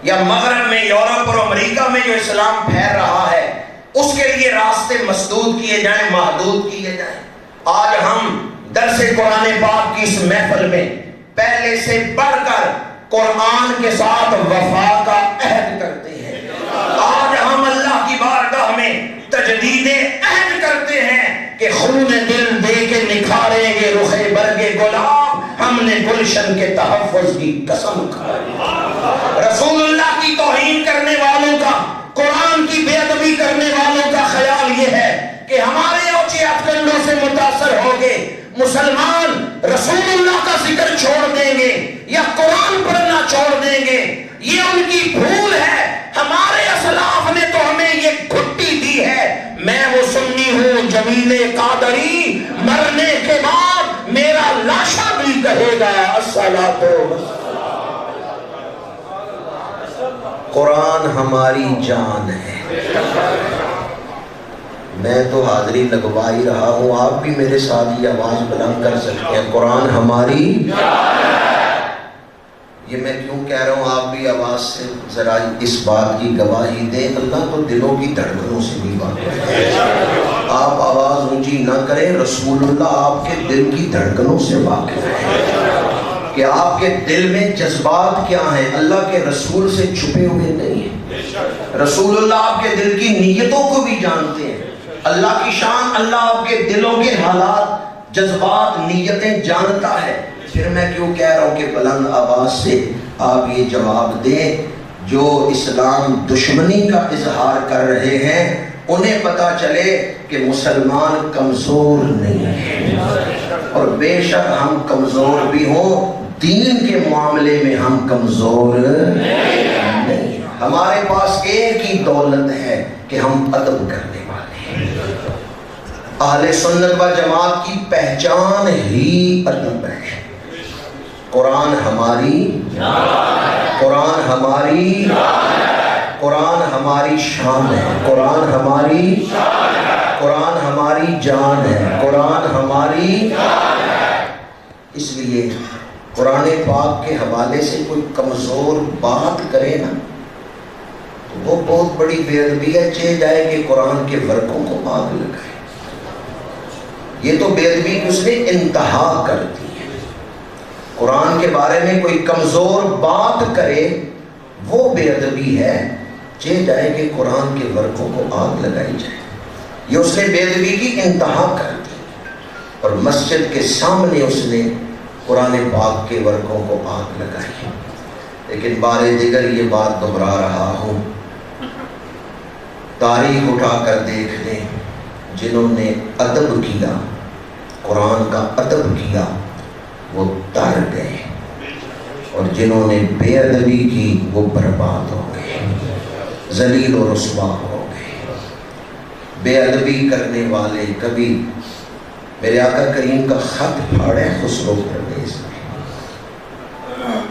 یا مغرب میں، یورپ اور امریکہ میں جو اسلام پھیل رہا ہے اس کے لیے راستے مسدود کیے جائیں، محدود کیے جائیں۔ آج ہم درس قرآن پاک کی اس محفل میں پہلے سے بڑھ کر قرآن کے ساتھ وفا کا عہد کرتے ہیں۔ آج ہم اللہ کی بارگاہ میں تجدید عہد کرتے ہیں کہ خون دل دے کے نکھاریں گے رخ برگ گلاب، ہم نے گلشن کے تحفظ کی قسم کھائی۔ رسول اللہ کی توہین کرنے والوں کا، قرآن کی بے ادبی کرنے والوں کا خیال یہ ہے کہ ہمارے اوچے ہتھ کنڈوں سے متاثر ہو گے مسلمان رسول اللہ کا ذکر چھوڑ دیں گے یا قرآن پڑھنا چھوڑ دیں گے۔ یہ ان کی بھول ہے۔ ہمارے اسلاف نے تو ہمیں یہ گھٹی دی ہے۔ میں وہ سنی ہوں جمیل قادری، مرنے کے بعد میرا لاشا بھی کہے گا الصلاۃ۔ قرآن ہماری جان ہے۔ میں تو حاضری لگوا ہی رہا ہوں، آپ بھی میرے ساتھ یہ آواز بلند کر سکتے ہیں، قرآن ہماری جان ہے۔ یہ میں کیوں کہہ رہا ہوں؟ آپ بھی آواز سے ذرا اس بات کی گواہی دیں، اللہ تو دلوں کی دھڑکنوں سے بھی واقف ہے۔ آپ آواز اونچی نہ کریں، رسول اللہ آپ کے دل کی دھڑکنوں سے واقف ہے کہ آپ کے دل میں جذبات کیا ہیں، اللہ کے رسول سے چھپے ہوئے نہیں ہیں۔ رسول اللہ آپ کے دل کی نیتوں کو بھی جانتے ہیں۔ اللہ کی شان، اللہ آپ کے دلوں کے حالات، جذبات، نیتیں جانتا ہے۔ پھر میں کیوں کہہ رہا ہوں کہ بلند آواز سے آپ یہ جواب دیں، جو اسلام دشمنی کا اظہار کر رہے ہیں انہیں پتا چلے کہ مسلمان کمزور نہیں ہے، اور بے شک ہم کمزور بھی ہوں، دین کے معاملے میں ہم کمزور نہیں۔ ہمارے پاس ایک ہی دولت ہے کہ ہم ادب کرنے والے ہیں۔ اہل سنت و جماعت کی پہچان ہی ادب ہے۔ قرآن ہماری قرآن ہماری قرآن ہماری شان ہے، قرآن ہماری قرآن ہماری جان ہے، قرآن ہماری۔ اس لیے قرآن پاک کے حوالے سے کوئی کمزور بات کرے نا تو وہ بہت بڑی بے ادبی ہے، چاہے جائے کہ قرآن کے ورقوں کو آگ لگائے۔ یہ تو بے ادبی اس نے انتہا کر دی ہے۔ قرآن کے بارے میں کوئی کمزور بات کرے وہ بے ادبی ہے، چاہے جائے کہ قرآن کے ورقوں کو آگ لگائی جائے۔ یہ اس نے بے ادبی کی انتہا کر دی، اور مسجد کے سامنے اس نے قرآن پاک کے ورقوں کو آگ لگائی۔ لیکن بار دیگر یہ بات دہرا رہا ہوں، تاریخ اٹھا کر دیکھ لیں، جنہوں نے ادب کیا، قرآن کا ادب کیا، وہ تر گئے، اور جنہوں نے بے ادبی کی وہ برباد ہو گئے، ذلیل و رسوا ہو گئے۔ بے ادبی کرنے والے کبھی میرے آقا کریم کا خط پھاڑے خسرو پرویز میں،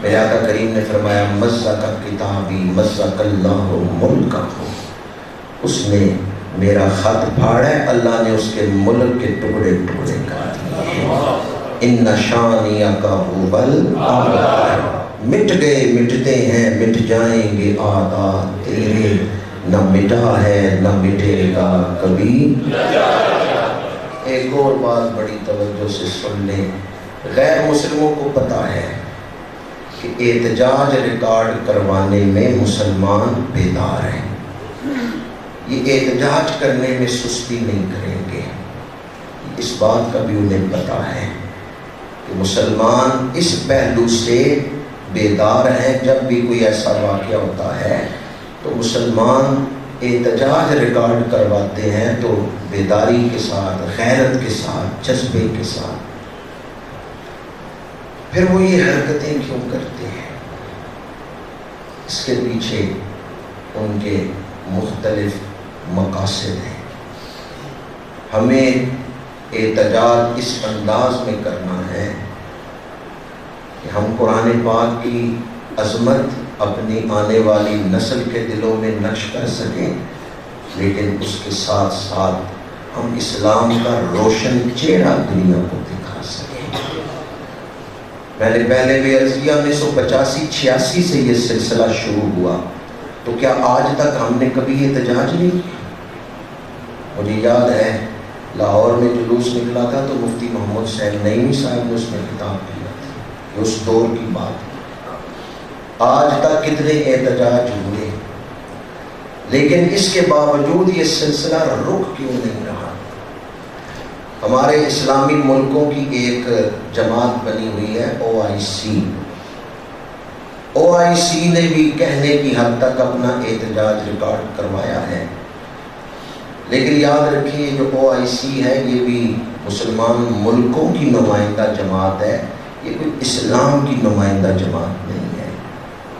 میرے آقا کریم نے فرمایا مزق کتابی مزق اللہ ملکہ، اس نے میرا خط پھاڑا ہے، اللہ نے اس کے ملک کے ٹکڑے ٹکڑے کر دیے۔ ان شانئک هو الابتر، مٹ گئے مٹتے ہیں مٹ جائیں گے عادات تیرے، نہ مٹا ہے نہ مٹے گا کبھی۔ ایک اور بات بڑی توجہ سے سن لیں، غیر مسلموں کو پتا ہے کہ احتجاج ریکارڈ کروانے میں مسلمان بیدار ہیں، یہ احتجاج کرنے میں سستی نہیں کریں گے، اس بات کا بھی انہیں پتہ ہے کہ مسلمان اس پہلو سے بیدار ہیں۔ جب بھی کوئی ایسا واقعہ ہوتا ہے تو مسلمان احتجاج ریکارڈ کرواتے ہیں تو بیداری کے ساتھ، غیرت کے ساتھ، جذبے کے ساتھ۔ پھر وہ یہ حرکتیں کیوں کرتے ہیں؟ اس کے پیچھے ان کے مختلف مقاصد ہیں۔ ہمیں احتجاج اس انداز میں کرنا ہے کہ ہم قرآن پاک کی عظمت اپنی آنے والی نسل کے دلوں میں نقش کر سکیں، لیکن اس کے ساتھ ساتھ ہم اسلام کا روشن چہرہ دنیا کو دکھا سکیں۔ میں نے پہلے بھی عرض کیا 1985-86 سے یہ سلسلہ شروع ہوا، تو کیا آج تک ہم نے کبھی احتجاج نہیں کیا؟ مجھے یاد ہے لاہور میں جلوس نکلا تھا تو مفتی محمد حسین نعیمی صاحب نے اس میں خطاب کیا تھا، یہ اس دور کی بات ہے۔ آج تک کتنے احتجاج ہوئے، لیکن اس کے باوجود یہ سلسلہ رک کیوں نہیں رہا؟ ہمارے اسلامی ملکوں کی ایک جماعت بنی ہوئی ہے OIC۔ OIC نے بھی کہنے کی حد تک اپنا احتجاج ریکارڈ کروایا ہے، لیکن یاد رکھیے جو OIC ہے یہ بھی مسلمان ملکوں کی نمائندہ جماعت ہے، یہ کوئی اسلام کی نمائندہ جماعت نہیں ہے۔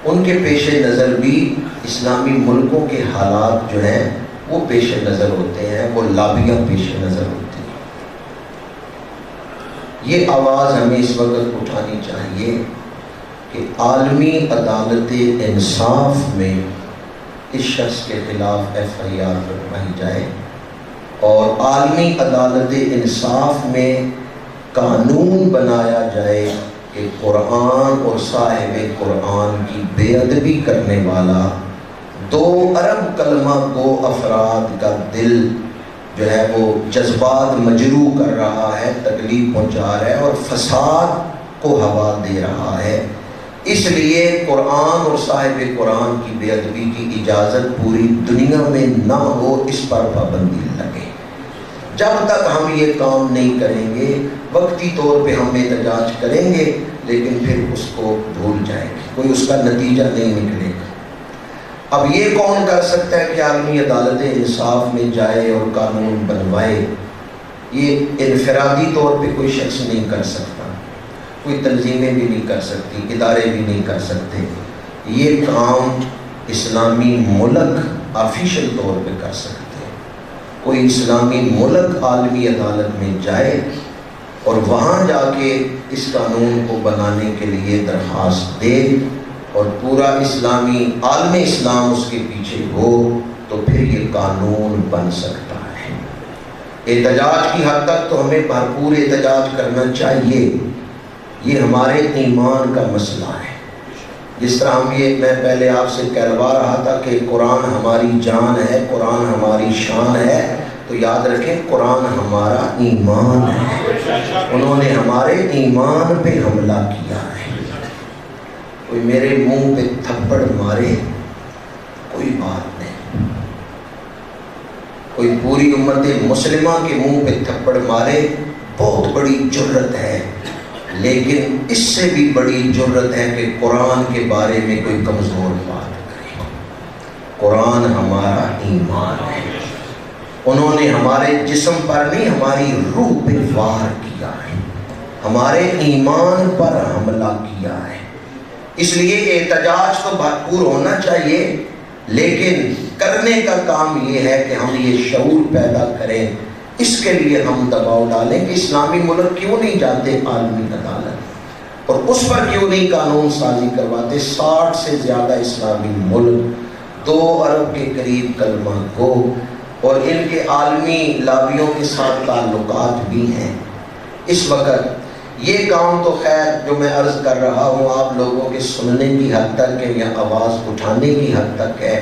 ان کے پیش نظر بھی اسلامی ملکوں کے حالات جو ہیں وہ پیش نظر ہوتے ہیں، وہ لابیاں پیش نظر ہوتی ہیں۔ یہ آواز ہمیں اس وقت اٹھانی چاہیے کہ عالمی عدالت انصاف میں اس شخص کے خلاف FIR کروائی جائے، اور عالمی عدالت انصاف میں قانون بنایا جائے کہ قرآن اور صاحب قرآن کی بے ادبی کرنے والا 2 ارب کلمہ گو افراد کا دل جو ہے وہ جذبات مجروح کر رہا ہے، تکلیف پہنچا رہا ہے اور فساد کو ہوا دے رہا ہے، اس لیے قرآن اور صاحب قرآن کی بے ادبی کی اجازت پوری دنیا میں نہ ہو، اس پر پابندی لگے۔ جب تک ہم یہ کام نہیں کریں گے، وقتی طور پہ ہم احتجاج کریں گے لیکن پھر اس کو بھول جائیں گے، کوئی اس کا نتیجہ نہیں نکلے گا۔ اب یہ کون کر سکتا ہے کہ عالمی عدالت انصاف میں جائے اور قانون بنوائے؟ یہ انفرادی طور پہ کوئی شخص نہیں کر سکتا، کوئی تنظیمیں بھی نہیں کر سکتی، ادارے بھی نہیں کر سکتے۔ یہ کام اسلامی ملک آفیشل طور پہ کر سکتے ہیں۔ کوئی اسلامی ملک عالمی عدالت میں جائے اور وہاں جا کے اس قانون کو بنانے کے لیے درخواست دے اور پورا اسلامی عالم اسلام اس کے پیچھے ہو، تو پھر یہ قانون بن سکتا ہے۔ احتجاج کی حد تک تو ہمیں بھرپور احتجاج کرنا چاہیے، یہ ہمارے ایمان کا مسئلہ ہے۔ جس طرح میں پہلے آپ سے کہلوا رہا تھا کہ قرآن ہماری جان ہے، قرآن ہماری شان ہے، تو یاد رکھیں قرآن ہمارا ایمان ہے۔ انہوں نے ہمارے ایمان پہ حملہ کیا ہے۔ کوئی میرے منہ پہ تھپڑ مارے کوئی بات نہیں، کوئی پوری امت مسلمہ کے منہ پہ تھپڑ مارے بہت بڑی جرت ہے، لیکن اس سے بھی بڑی جرت ہے کہ قرآن کے بارے میں کوئی کمزور بات کرے۔ قرآن ہمارا ایمان ہے، انہوں نے ہمارے جسم پر نہیں ہماری روح پہ وار کیا ہے، ہمارے ایمان پر حملہ کیا ہے۔ اس لیے احتجاج تو بھرپور ہونا چاہیے، لیکن کرنے کا کام یہ ہے کہ ہم یہ شعور پیدا کریں، اس کے لیے ہم دباؤ ڈالیں کہ اسلامی ملک کیوں نہیں جاتے عالمی عدالت، اور اس پر کیوں نہیں قانون سازی کرواتے۔ 60 سے زیادہ اسلامی ملک، 2 ارب کے قریب کلمہ گو، اور ان کے عالمی لابیوں کے ساتھ تعلقات بھی ہیں۔ اس وقت یہ کام تو خیر جو میں عرض کر رہا ہوں آپ لوگوں کے سننے کی حد تک ہے یا آواز اٹھانے کی حد تک ہے،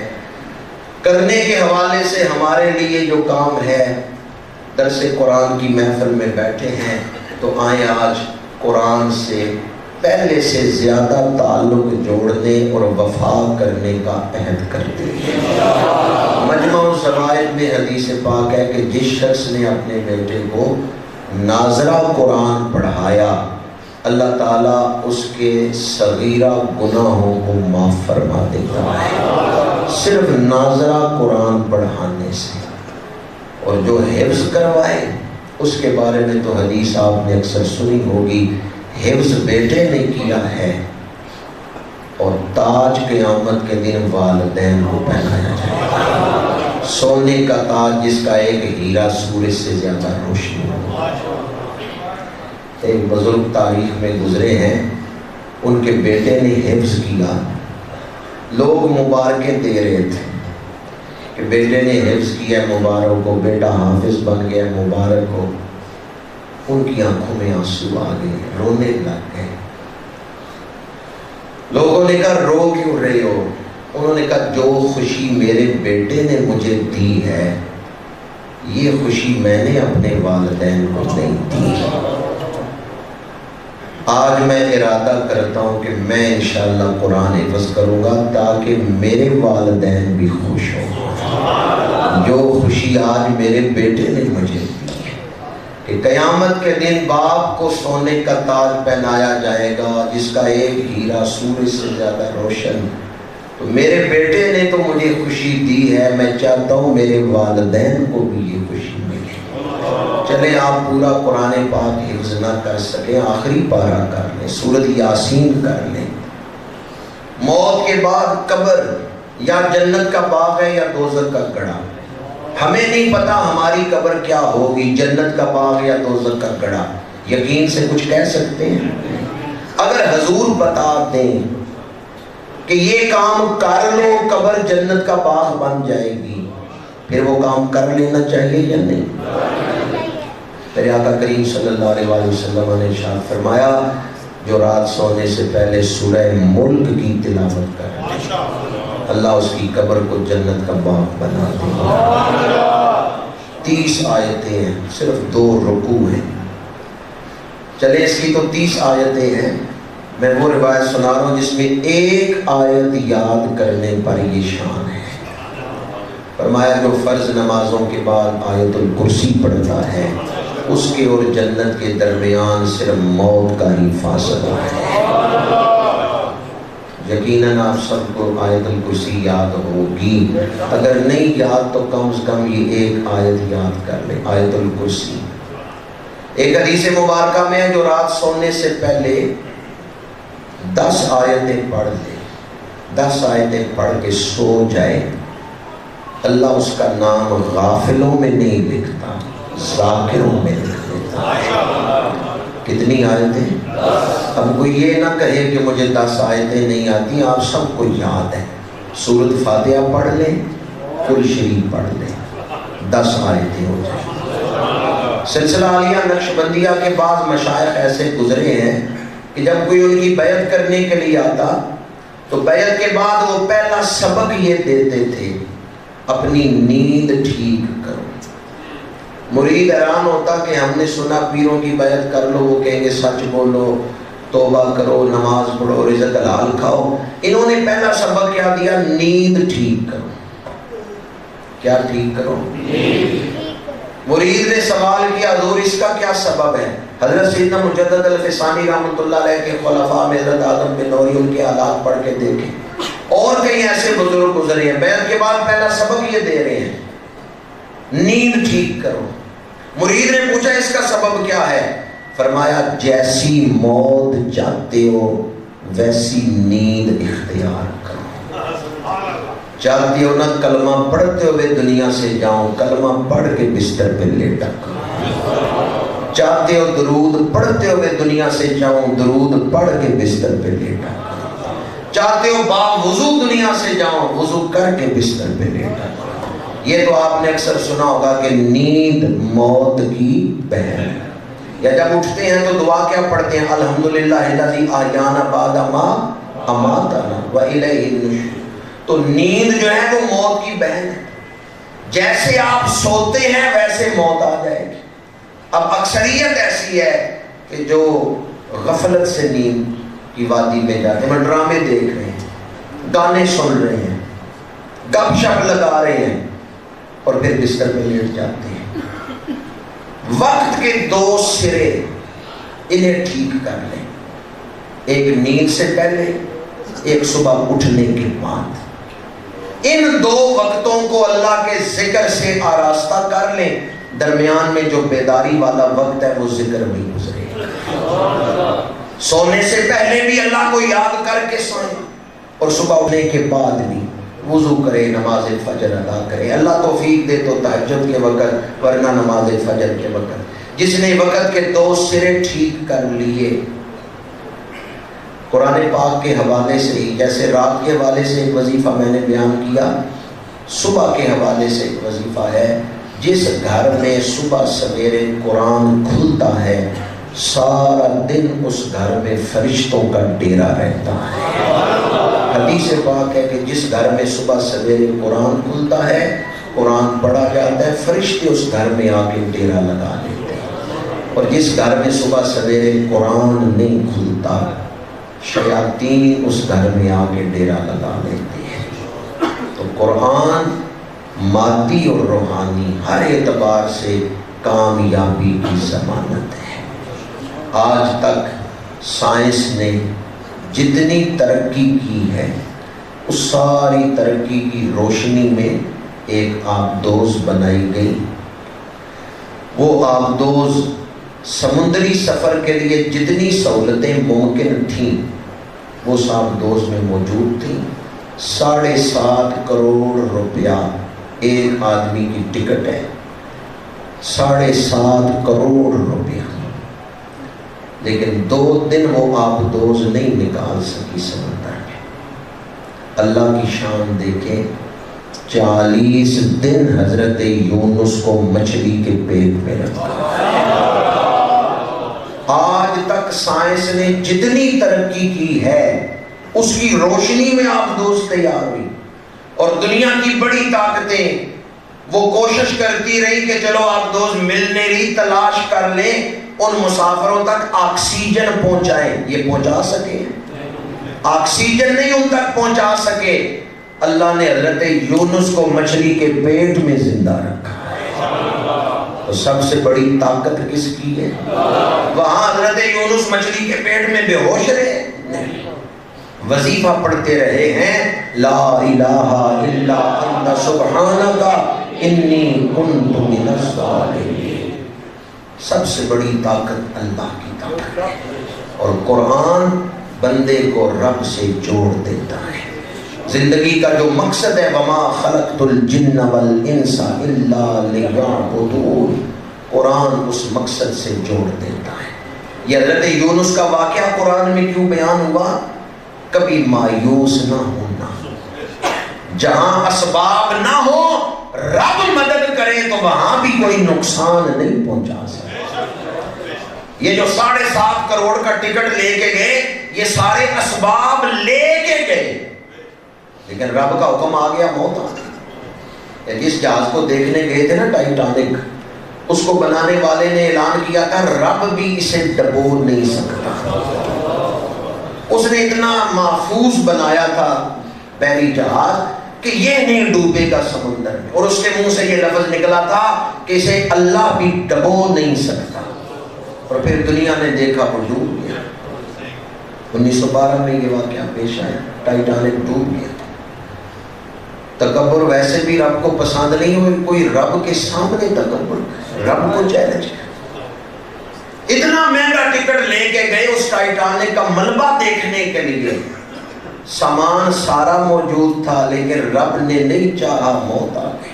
کرنے کے حوالے سے ہمارے لیے جو کام ہے، درس قرآن کی محفل میں بیٹھے ہیں تو آئیں آج قرآن سے پہلے سے زیادہ تعلق جوڑنے اور وفا کرنے کا عہد کرتے ہیں۔ مجمع الزوائد میں حدیث پاک ہے کہ جس شخص نے اپنے بیٹے کو ناظرہ قرآن پڑھایا، اللہ تعالیٰ اس کے صغیرہ گناہوں کو معاف فرما دیتا ہے، صرف ناظرہ قرآن پڑھانے سے۔ اور جو حفظ کروائے اس کے بارے میں تو حدیث آپ نے اکثر سنی ہوگی، حفظ بیٹے نے کیا ہے اور تاج قیامت کے دن والدین کو پہنایا جائے گا، سونے کا تاج جس کا ایک ہیرا سورج سے زیادہ روشنی ہو۔ ایک بزرگ تاریخ میں گزرے ہیں، ان کے بیٹے نے حفظ کیا، لوگ مبارکیں دے رہے تھے کہ بیٹے نے حفظ کیا، مبارک ہو، بیٹا حافظ بن گیا، مبارک ہو۔ ان کی آنکھوں میں آنسو آ گئے، رونے لگ گئے۔ لوگوں نے کہا رو کیوں رہے ہو؟ انہوں نے کہا جو خوشی میرے بیٹے نے مجھے دی ہے، یہ خوشی میں نے اپنے والدین کو نہیں دی۔ آج میں ارادہ کرتا ہوں کہ میں انشاءاللہ قرآن حفظ کروں گا تاکہ میرے والدین بھی خوش ہوں، جو خوشی آج میرے بیٹے نے مجھے دی کہ قیامت کے دن باپ کو سونے کا تاج پہنایا جائے گا جس کا ایک ہیرا سورج سے زیادہ روشن، تو میرے بیٹے نے تو مجھے خوشی دی ہے، میں چاہتا ہوں میرے والدین کو بھی یہ خوشی ملے۔ چلیں آپ پورا قرآن پاک حفظ نہ کر سکیں، آخری پارہ کر لیں، سورۃ یاسین کر لیں۔ موت کے بعد قبر یا جنت کا باغ ہے یا دوزخ کا گڑھا، ہمیں نہیں پتا ہماری قبر کیا ہوگی، جنت کا باغ یا دوزخ کا گڑھا، یقین سے کچھ کہہ سکتے ہیں؟ اگر حضور بتا دیں کہ یہ کام کر لو قبر جنت کا باغ بن جائے گی، پھر وہ کام کر لینا چاہیے یا نہیں؟ میرے آقا کریم صلی اللہ علیہ وآلہ وسلم نے ارشاد فرمایا جو رات سونے سے پہلے سورہ ملک کی تلاوت کرے اللہ اس کی قبر کو جنت کا باغ بنا دے گا۔ 30 آیتیں ہیں، صرف 2 رکوع ہیں، چلے اس کی تو 30 آیتیں ہیں۔ میں وہ روایت سنا رہا ہوں جس میں ایک آیت یاد کرنے پر یہ شان ہے۔ فرمایا جو فرض نمازوں کے بعد آیت الکرسی پڑھتا ہے اس کے اور جنت کے درمیان صرف موت کا ہی فاصلہ ہے۔ یقیناً آپ سب کو آیت الکرسی یاد ہوگی، اگر نہیں یاد تو کم از کم یہ ایک آیت یاد کر لیں، آیت الکرسی۔ ایک حدیث مبارکہ میں جو رات سونے سے پہلے 10 آیتیں پڑھ لے، 10 آیتیں پڑھ کے سو جائے، اللہ اس کا نام غافلوں میں نہیں لکھتا، ذاکروں میں لکھ دیتا ہے۔ کتنی آیتیں؟ اب کوئی یہ نہ کہے کہ مجھے 10 آیتیں نہیں آتی، آپ سب کو یاد ہے، سورۃ فاتحہ پڑھ لیں، کل شریف پڑھ لیں، 10 آیتیں ہو جائیں۔ سلسلہ عالیہ نقشبندیہ کے بعض مشائخ ایسے گزرے ہیں کہ جب کوئی ان کی بیعت کرنے کے لیے آتا تو بیعت کے بعد وہ پہلا سبق یہ دیتے تھے، اپنی نیند ٹھیک کرو۔ مرید حیران ہوتا کہ ہم نے سنا پیروں کی بیعت کر لو، وہ کہیں گے سچ بولو، توبہ کرو، نماز پڑھو، رزق حلال کھاؤ۔ انہوں نے پہلا سبق کیا دیا؟ نیند ٹھیک کرو۔ کیا ٹھیک کرو؟ مرید نے سوال کیا حضور اس کا کیا سبب ہے؟ حضرت سیدنا مجدد الفسانی رحمۃ اللہ علیہ کے خلفاء میں حضرت آدم بن نوری ان کے حالات پڑھ کے دیکھیں، اور کئی ایسے بزرگ گزرے ہیں، بیعت کے بعد پہلا سبق یہ دے رہے ہیں نیند ٹھیک کرو۔ مرید نے پوچھا اس کا سبب کیا ہے؟ فرمایا جیسی موت چاہتے ہو ویسی نیند اختیار کرو۔ چاہتے ہو نا کلمہ پڑھتے ہوئے دنیا سے جاؤں، کلمہ پڑھ کے بستر پہ لیٹا کرو۔ چاہتے ہو درود پڑھتے ہوئے دنیا سے جاؤں، درود پڑھ کے بستر پہ لیٹا کرو۔ چاہتے ہو باوضو دنیا سے جاؤں، وضو کر کے بستر پہ لیٹا کرو۔ یہ تو آپ نے اکثر سنا ہوگا کہ نیند موت کی بہن ہے، یا جب اٹھتے ہیں تو دعا کیا پڑھتے ہیں؟ الحمدللہ الذی احیانا بعد ما اماتنا والیہ النشور۔ تو نیند جو ہے وہ موت کی بہن ہے، جیسے آپ سوتے ہیں ویسے موت آ جائے گی۔ اب اکثریت ایسی ہے کہ جو غفلت سے نیند کی وادی میں جاتے ہیں، ڈرامے دیکھ رہے ہیں، گانے سن رہے ہیں، گپ شپ لگا رہے ہیں اور پھر بستر میں لیٹ جاتے ہیں۔ وقت کے دو سرے انہیں ٹھیک کر لیں، ایک نیند سے پہلے، ایک صبح اٹھنے کے بعد۔ ان دو وقتوں کو اللہ کے ذکر سے آراستہ کر لیں، درمیان میں جو بیداری والا وقت ہے وہ ذکر میں گزرے۔ سونے سے پہلے بھی اللہ کو یاد کر کے سوئیں اور صبح اٹھنے کے بعد بھی وضو کرے، نماز فجر ادا کرے۔ اللہ توفیق دے تو تہجد کے وقت، ورنہ نماز فجر کے وقت۔ جس نے وقت کے دو سرے ٹھیک کر لیے، قرآن پاک کے حوالے سے ہی، جیسے رات کے حوالے سے ایک وظیفہ میں نے بیان کیا، صبح کے حوالے سے ایک وظیفہ ہے۔ جس گھر میں صبح سویرے قرآن کھلتا ہے، سارا دن اس گھر میں فرشتوں کا ڈیرا رہتا ہے۔ حدیث پاک ہے کہ جس گھر میں صبح سویرے قرآن کھلتا ہے، قرآن پڑھا جاتا ہے، فرشتے اس گھر میں آ کے ڈیرا لگا لیتے ہیں۔ اور جس گھر میں صبح سویرے قرآن نہیں کھلتا، شیاطین اس گھر میں آ کے ڈیرا لگا لیتے ہیں۔ تو قرآن مادی اور روحانی ہر اعتبار سے کامیابی کی ضمانت ہے۔ آج تک سائنس نے جتنی ترقی کی ہے، اس ساری ترقی کی روشنی میں ایک آبدوز بنائی گئی۔ وہ آبدوز سمندری سفر کے لیے جتنی سہولتیں ممکن تھیں وہ اس آبدوز میں موجود تھیں۔ 7.5 کروڑ روپیہ ایک آدمی کی ٹکٹ ہے، 7.5 کروڑ روپیہ، لیکن 2 دن وہ آبدوز نہیں نکال سکی سمندر میں۔ اللہ کی شان دیکھیں، 40 دن حضرت یونس کو مچھلی کے پیٹ میں رکھا۔ آج تک سائنس نے جتنی ترقی کی ہے اس کی روشنی میں آبدوز تیار ہوئی، اور دنیا کی بڑی طاقتیں وہ کوشش کرتی رہی کہ چلو آبدوز ملنے رہی، تلاش کر لیں، ان مسافروں تک آکسیجن پہنچائیں۔ یہ پہنچا سکے؟ آکسیجن نہیں ان تک پہنچا سکے۔ اللہ نے حضرت یونس کو مچھلی کے پیٹ میں زندہ رکھا۔ تو سب سے بڑی طاقت کس کی ہے؟ وہاں حضرت یونس مچھلی کے پیٹ میں بے ہوش رہے؟ نہیں، وظیفہ پڑھتے رہے ہیں، لا الہ الا انت سبحانک انی کنت من الظالمین۔ سب سے بڑی طاقت اللہ کی طاقت ہے، اور قرآن بندے کو رب سے جوڑ دیتا ہے۔ زندگی کا جو مقصد ہے، وما خلقت الجن والانس الا لیعبدون، قرآن اس مقصد سے جوڑ دیتا ہے۔ یہ حضرت یونس کا واقعہ قرآن میں کیوں بیان ہوا؟ کبھی مایوس نہ ہونا، جہاں اسباب نہ ہو رب مدد کرے تو وہاں بھی کوئی نقصان نہیں پہنچا سکتا۔ یہ جو 7.5 کروڑ کا ٹکٹ لے کے گئے، یہ سارے اسباب لے کے گئے، لیکن رب کا حکم آ گیا، موت آ گئی۔ جس جہاز کو دیکھنے گئے تھے نا، ٹائٹینک، اس کو بنانے والے نے اعلان کیا تھا رب بھی اسے ڈبو نہیں سکتا۔ اس نے اتنا محفوظ بنایا تھا بحری جہاز کہ یہ نہیں ڈوبے گا سمندر میں، اور اس کے منہ سے یہ لفظ نکلا تھا کہ اسے اللہ بھی ڈبو نہیں سکتا۔ اور پھر دنیا نے دیکھا وہ ڈوب گیا۔ 1912 میں یہ واقعہ پیش آیا، ٹائٹینک ڈوب گیا۔ تکبر ویسے بھی رب کو پسند نہیں ہوئی، کوئی رب کے سامنے تکبر، رب کو چیلنج کیا۔ اتنا مہنگا ٹکٹ لے کے گئے اس ٹائٹینک کا ملبہ دیکھنے کے لیے، سامان سارا موجود تھا، لیکن رب نے نہیں چاہا، موت آ گئی۔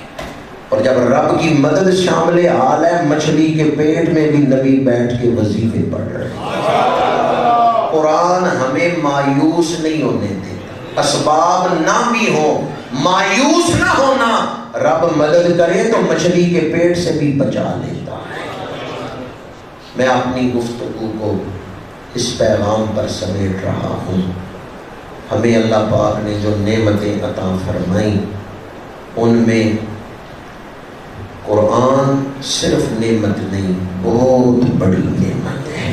اور جب رب کی مدد شامل حال ہے، مچھلی کے پیٹ میں بھی نبی بیٹھ کے وظیفے پڑھ رہے ہیں۔ قرآن ہمیں مایوس نہیں ہونے دیتا، اسباب نہ بھی ہوں، مایوس نہ ہونا، رب مدد کرے تو مچھلی کے پیٹ سے بھی بچا لیتا ہے۔ میں اپنی گفتگو کو اس پیغام پر سمیٹ رہا ہوں، ہمیں اللہ پاک نے جو نعمتیں عطا فرمائیں، ان میں قرآن صرف نعمت نہیں، بہت بڑی نعمت ہے۔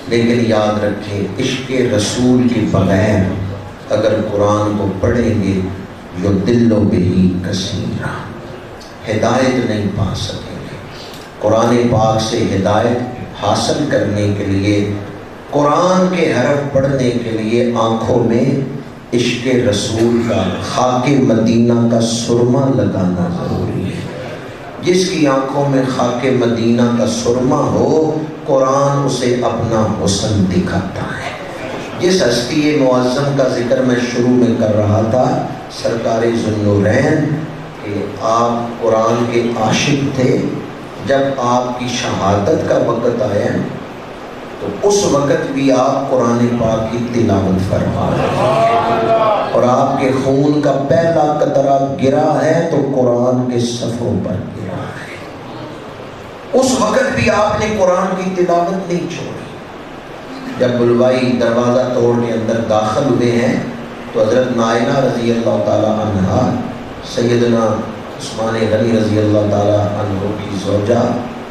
لیکن یاد رکھیں عشق رسول کے بغیر اگر قرآن کو پڑھیں گے یضل بہ کثیرا، ہدایت نہیں پا سکیں گے۔ قرآن پاک سے ہدایت حاصل کرنے کے لیے، قرآن کے حرف پڑھنے کے لیے آنکھوں میں عشق رسول کا، خاک مدینہ کا سرما لگانا ضروری ہے۔ جس کی آنکھوں میں خاک مدینہ کا سرما ہو، قرآن اسے اپنا حسن دکھاتا ہے۔ جس ہستی معظم کا ذکر میں شروع میں کر رہا تھا، سرکار ذوالنورین، کہ آپ قرآن کے عاشق تھے، جب آپ کی شہادت کا وقت آیا تو اس وقت بھی آپ قرآن پاک کی تلاوت فرما رہے ہیں، اور آپ کے خون کا پہلا قطرہ گرا ہے تو قرآن کے صفحوں پر گرا ہے۔ اس وقت بھی آپ نے قرآن کی تلاوت نہیں چھوڑی۔ جب بلوائی دروازہ توڑ کے اندر داخل ہوئے ہیں تو حضرت نائنہ رضی اللہ تعالی عنہا، سیدنا عثمان غنی رضی اللہ تعالی عنہ کی زوجہ،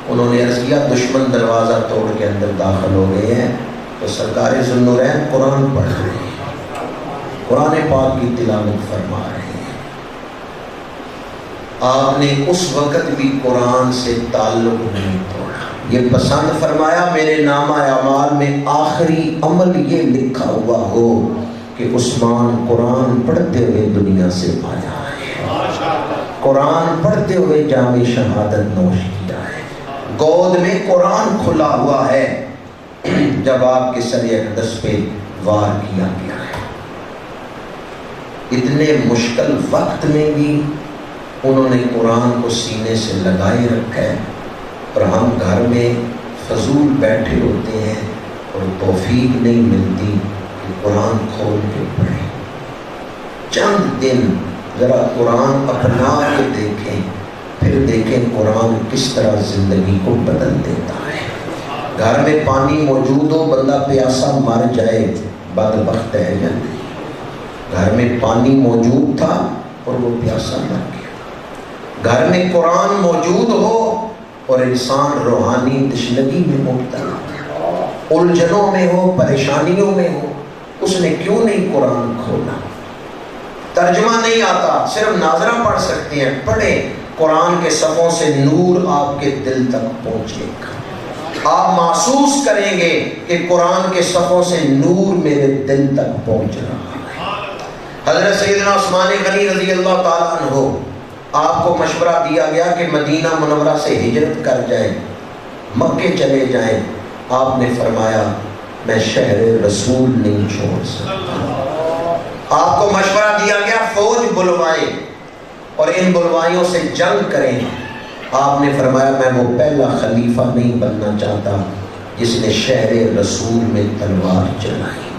انہوں نے عرض کیا دشمن دروازہ توڑ کے اندر داخل ہو گئے ہیں، تو سرکار ذوالنورین قرآن پڑھ رہے ہیں، قرآن پاک کی تلاوت فرما رہے ہیں۔ آپ نے اس وقت بھی قرآن سے تعلق نہیں توڑا۔ یہ پسند فرمایا میرے نامہ اعمال میں آخری عمل یہ لکھا ہوا ہو کہ عثمان قرآن پڑھتے ہوئے دنیا سے آیا ہے، قرآن پڑھتے ہوئے جام شہادت نوش کیا ہے، گود میں قرآن کھلا ہوا ہے جب آپ کے سر اقدس پہ وار کیا گیا ہے۔ اتنے مشکل وقت میں بھی انہوں نے قرآن کو سینے سے لگائے رکھا ہے، اور ہم گھر میں فضول بیٹھے ہوتے ہیں اور توفیق نہیں ملتی کہ قرآن کھول کے پڑھیں۔ چند دن ذرا قرآن اپنا کے دیکھیں، پھر دیکھیں قرآن کس طرح زندگی کو بدل دیتا ہے۔ گھر میں پانی موجود ہو، بندہ پیاسا مر جائے، بدبخت ہے یا نہیں؟ گھر میں پانی موجود تھا اور وہ پیاسا مر گیا۔ گھر میں قرآن موجود ہو اور انسان روحانی تشنگی میں مبتلا، الجھنوں میں ہو، پریشانیوں میں ہو، اس نے کیوں نہیں قرآن کھولا؟ ترجمہ نہیں آتا، صرف ناظرہ پڑھ سکتے ہیں، پڑھیں، قرآن کے صفحوں سے نور آپ کے دل تک پہنچے گا۔ آپ محسوس کریں گے کہ قرآن کے صفحوں سے نور میرے دل تک پہنچ رہا ہے۔ حضرت سیدنا عثمان غنی رضی اللہ تعالیٰ عنہ، آپ کو مشورہ دیا گیا کہ مدینہ منورہ سے ہجرت کر جائیں، مکے چلے جائیں۔ آپ نے فرمایا میں شہر رسول نہیں چھوڑ سکتا۔ آپ کو مشورہ دیا گیا فوج بلوائیں اور ان بلوائیوں سے جنگ کریں۔ آپ نے فرمایا میں وہ پہلا خلیفہ نہیں بننا چاہتا جس نے شہر رسول میں تلوار چلائی۔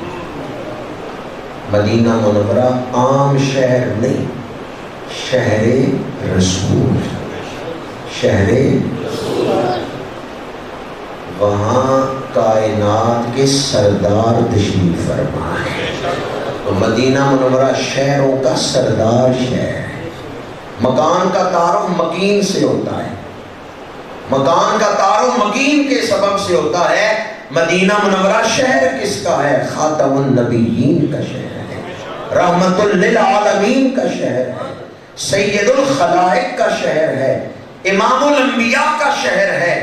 مدینہ منورہ عام شہر نہیں، شہر رسول، شہر وہاں کائنات کے سردار تشریف فرما ہے۔ تو مدینہ منورہ شہروں کا سردار شہر ہے۔ مکان کا تعارف مکین سے ہوتا ہے، مکان کا تعارف مکین کے سبب سے ہوتا ہے۔ مدینہ منورہ شہر کس کا ہے؟ خاتم النبیین کا شہر ہے، رحمت للعالمین کا شہر ہے، سید الخلائق کا شہر ہے، امام الانبیاء کا شہر ہے،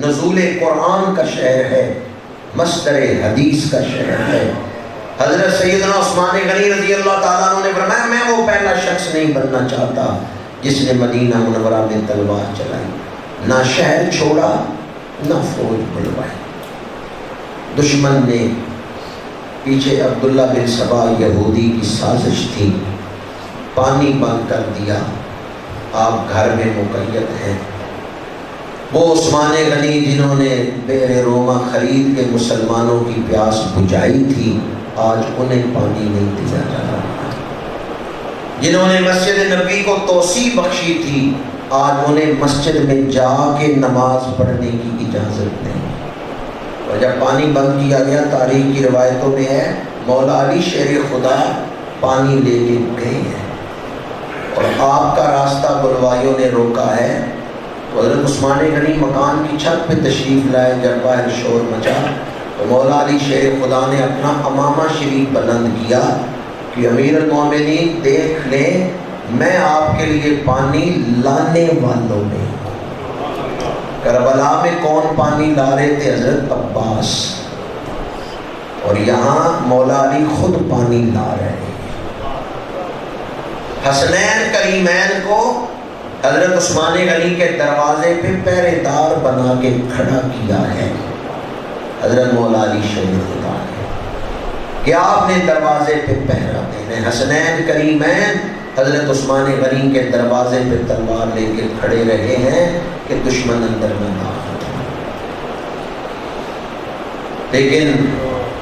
نزول قرآن کا شہر ہے، مصدر حدیث کا شہر ہے۔ حضرت سیدنا عثمان غنی رضی اللہ تعالیٰ عنہ نے فرمایا میں وہ پہلا شخص نہیں بننا چاہتا جس نے مدینہ منورہ میں تلوار چلائی، نہ شہر چھوڑا نہ فوج بلوائی۔ دشمن نے پیچھے عبداللہ بن سبا یہودی کی سازش تھی، پانی بند کر دیا، آپ گھر میں مقید ہیں۔ وہ عثمان غنی جنہوں نے بئر روما خرید کے مسلمانوں کی پیاس بجھائی تھی، آج انہیں پانی نہیں دیا جا رہا۔ جنہوں نے مسجد نبی کو توسیع بخشی تھی، آج انہیں مسجد میں جا کے نماز پڑھنے کی اجازت نہیں۔ اور جب پانی بند کیا گیا، تاریخ کی روایتوں میں ہے مولا علی شیر خدا پانی لے کے گئے ہیں اور آپ کا راستہ بلوائیوں نے روکا ہے۔ حضرت عثمان غنی مکان کی چھت پہ تشریف لائے، جب باہر شور مچا تو مولا علی شیر خدا نے اپنا امامہ شریف بلند کیا کہ امیر المومنین دیکھ لیں میں آپ کے لیے پانی لانے والوں میں ہوں۔ کربلا میں کون پانی لا رہے تھے؟ حضرت عباس، اور یہاں مولا علی خود پانی لا رہے ہیں۔ حسنین کریمین کو حضرت عثمان غنی کے دروازے پہ پہرے دار بنا کے کھڑا کیا ہے حضرت مولا علی شیر خدا نے کہ آپ نے دروازے پہ پہرا دینا۔ حسنین کریمین حضرت عثمان غنی کے دروازے پہ تلوار لے کے کھڑے رہے ہیں کہ دشمن اندر نہ داخل ہو، لیکن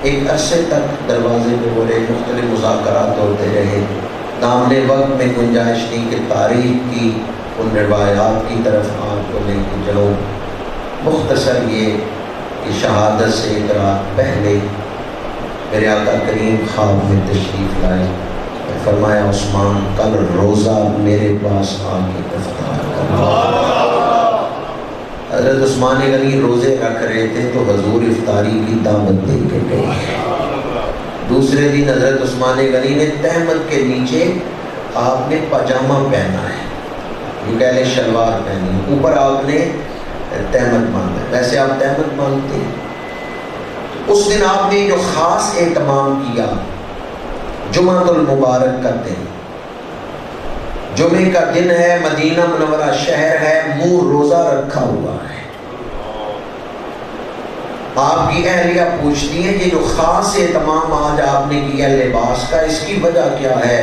ایک عرصے تک دروازے پہ وہ رہے، مختلف مذاکرات ہوتے رہے۔ دامنے وقت میں گنجائش نہیں کہ تاریخ کی ان روایات کی طرف آپ کو لے کے جاؤں۔ مختصر یہ کہ شہادت سے ایک رات پہلے میرے آقا کریم خواب میں تشریف لائے، فرمایا عثمان کل روزہ میرے پاس آ کے افطار کرنا۔ حضرت عثمان غنی روزے رکھ رہے تھے تو حضور افطاری کی دعوت دے کے گئے۔ دوسرے دن حضرت عثمان غنی نے تہمت کے نیچے آپ نے پاجامہ پہنا ہے، یہ کہہ لیں شلوار پہنی ہے، اوپر آپ نے تہمت باندھا ہے، ویسے آپ تہمت باندھتے ہیں۔ اس دن آپ نے جو خاص اہتمام کیا، جمعہ المبارک کا دن، جمعے کا دن ہے، مدینہ منورہ شہر ہے، منہ روزہ رکھا ہوا ہے۔ آپ کی اہلیہ پوچھتی ہے یہ جو خاص اہتمام آج آپ نے کیا لباس کا، اس کی وجہ کیا ہے؟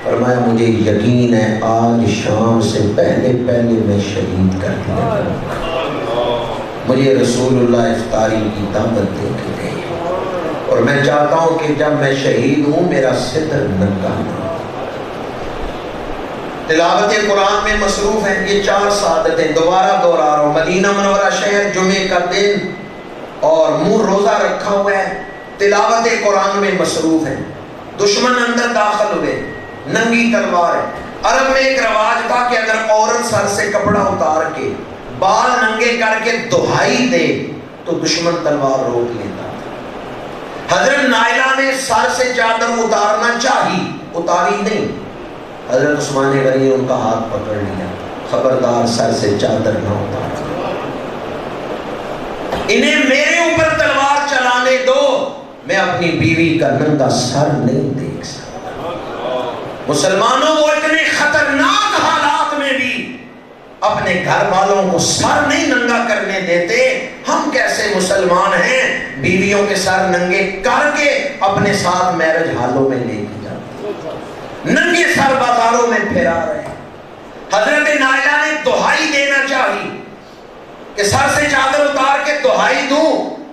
فرمایا مجھے یقین ہے آج شام سے پہلے میں شہید کر دیا کروں گا۔ مجھے رسول اللہ افطاری کی دعوت دے کے گئی، اور میں چاہتا ہوں کہ جب میں شہید ہوں میرا ستر ننگا نہ ہو۔ تلاوت قرآن میں مصروف ہیں، یہ 4 سعادتیں دوبارہ دوہرا رہا ہوں۔ مدینہ منورہ شہر، جمعے کا دن، اور منہ روزہ رکھا ہوا ہے، تلاوت قرآن میں مصروف ہے، دشمن اندر داخل ہوئے، ننگی تلوار ہے۔ عرب میں ایک رواج تھا کہ اگر عورت سر سے کپڑا اتار کے بال ننگے کر کے دہائی دے تو دشمن تلوار روک لیتا تھا۔ حضرت نائلہ نے سر سے چادر اتارنا چاہی، اتاری نہیں، حضرت عثمان غنی نے ان کا ہاتھ پکڑ لیا، خبردار سر سے چادر نہ اتارنا، انہیں میرے اوپر تلوار چلانے دو، میں اپنی بیوی کا ننگا سر نہیں دیکھ سکتا۔ مسلمانوں وہ اتنے خطرناک حالات میں بھی اپنے گھر والوں کو سر نہیں ننگا کرنے دیتے۔ ہم کیسے مسلمان ہیں بیویوں کے سر ننگے کر کے اپنے ساتھ میرج ہالوں میں لے کے جاتے، ننگے سر بازاروں میں پھرا رہے۔ حضرت نائلہ نے دہائی دینا چاہی کہ سر سے چادر اتار کے دہائی دوں،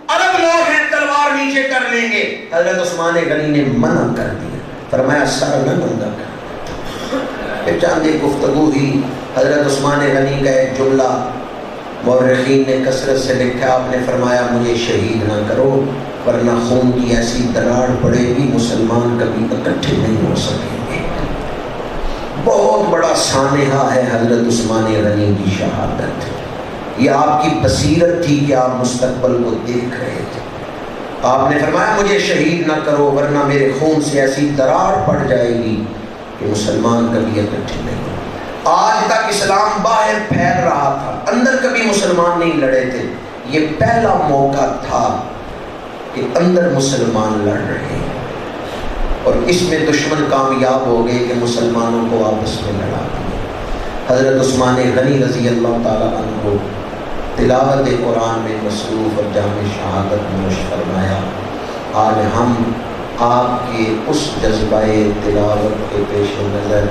عرب لوگ ہیں تلوار نیچے کر لیں گے۔ حضرت عثمان غنی نے منع کر دیا، فرمایا سر نہ ننگا کر۔ پھر چاند گفتگو ہوئی، حضرت عثمان غنی کا ایک جملہ مورخین نے کثرت سے لکھا، آپ نے فرمایا مجھے شہید نہ کرو ورنہ خون کی ایسی دراڑ پڑے گی مسلمان کبھی اکٹھے نہیں ہو سکیں گے۔ بہت بڑا سانحہ ہے حضرت عثمان غنی کی شہادت، یہ آپ کی بصیرت تھی کہ آپ مستقبل کو دیکھ رہے تھے۔ آپ نے فرمایا مجھے شہید نہ کرو ورنہ میرے خون سے ایسی دراڑ پڑ جائے گی کہ مسلمان کبھی اکٹھے نہیں ہو۔ آج تک اسلام باہر پھیل رہا تھا، اندر کبھی مسلمان نہیں لڑے تھے، یہ پہلا موقع تھا کہ اندر مسلمان لڑ رہے ہیں، اور اس میں دشمن کامیاب ہو گئے کہ مسلمانوں کو آپس میں لڑا دیا۔ حضرت عثمان غنی رضی اللہ تعالیٰ عنہ تلاوت قرآن میں مصروف اور جامع شہادت نوش فرمایا۔ آج ہم آپ کے اس جذبہ تلاوت کے پیش نظر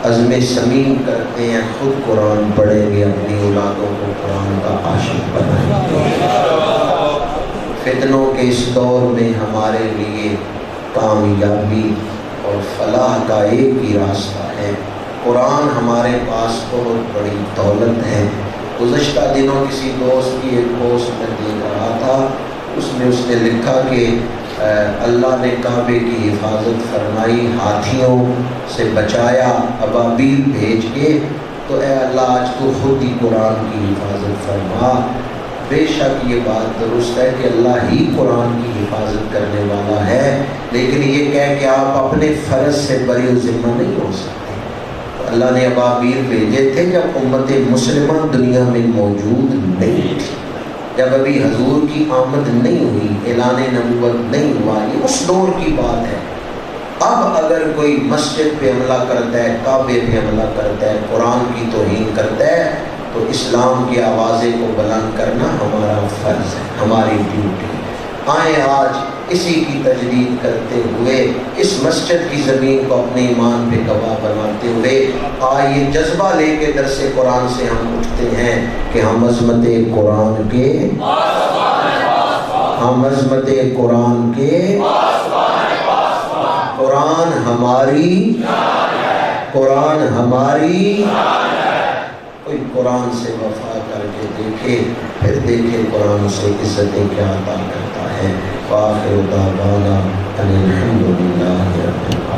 عزم صمیم کرتے ہیں، خود قرآن پڑھیں گے، اپنی اولادوں کو قرآن کا عاشق بنائیں گے۔ فتنوں کے اس دور میں ہمارے لیے کامیابی اور فلاح کا ایک ہی راستہ ہے، قرآن ہمارے پاس بہت بڑی دولت ہے۔ گزشتہ دنوں کسی دوست کی ایک پوسٹ میں دیکھ رہا تھا، اس میں اس نے لکھا کہ اللہ نے کعبے کی حفاظت فرمائی، ہاتھیوں سے بچایا ابابیل بھیج کے، تو اے اللہ آج تو خود ہی قرآن کی حفاظت فرما، بے شک یہ بات درست ہے کہ اللہ ہی قرآن کی حفاظت کرنے والا ہے، لیکن یہ کہہ کہ آپ اپنے فرض سے بری و ذمہ نہیں ہو سکتے۔ اللہ نے ابابیل بھیجے تھے جب امت مسلمہ دنیا میں موجود نہیں تھی، جب ابھی حضور کی آمد نہیں ہوئی، اعلان نبوت نہیں ہوا، یہ اس دور کی بات ہے۔ اب اگر کوئی مسجد پہ حملہ کرتا ہے، کعبے پہ حملہ کرتا ہے، قرآن کی توہین کرتا ہے، تو اسلام کی آوازیں کو بلند کرنا ہمارا فرض ہے، ہماری ڈیوٹی ہے۔ آئیں آج اسی کی تجدید کرتے ہوئے، اس مسجد کی زمین کو اپنے ایمان پہ گواہ بناتے ہوئے، آئیے جذبہ لے کے درس قرآن سے ہم اٹھتے ہیں کہ ہم عظمت قرآن کے، ہم عظمت قرآن کے، قرآن ہماری، قرآن ہماری، کوئی قرآن سے وفا کر کے دیکھے، پھر دیکھے قرآن سے عزتیں کیا عطا کرتا ہے۔ وآخر دعوانا ان الحمد للہ رب العالمین۔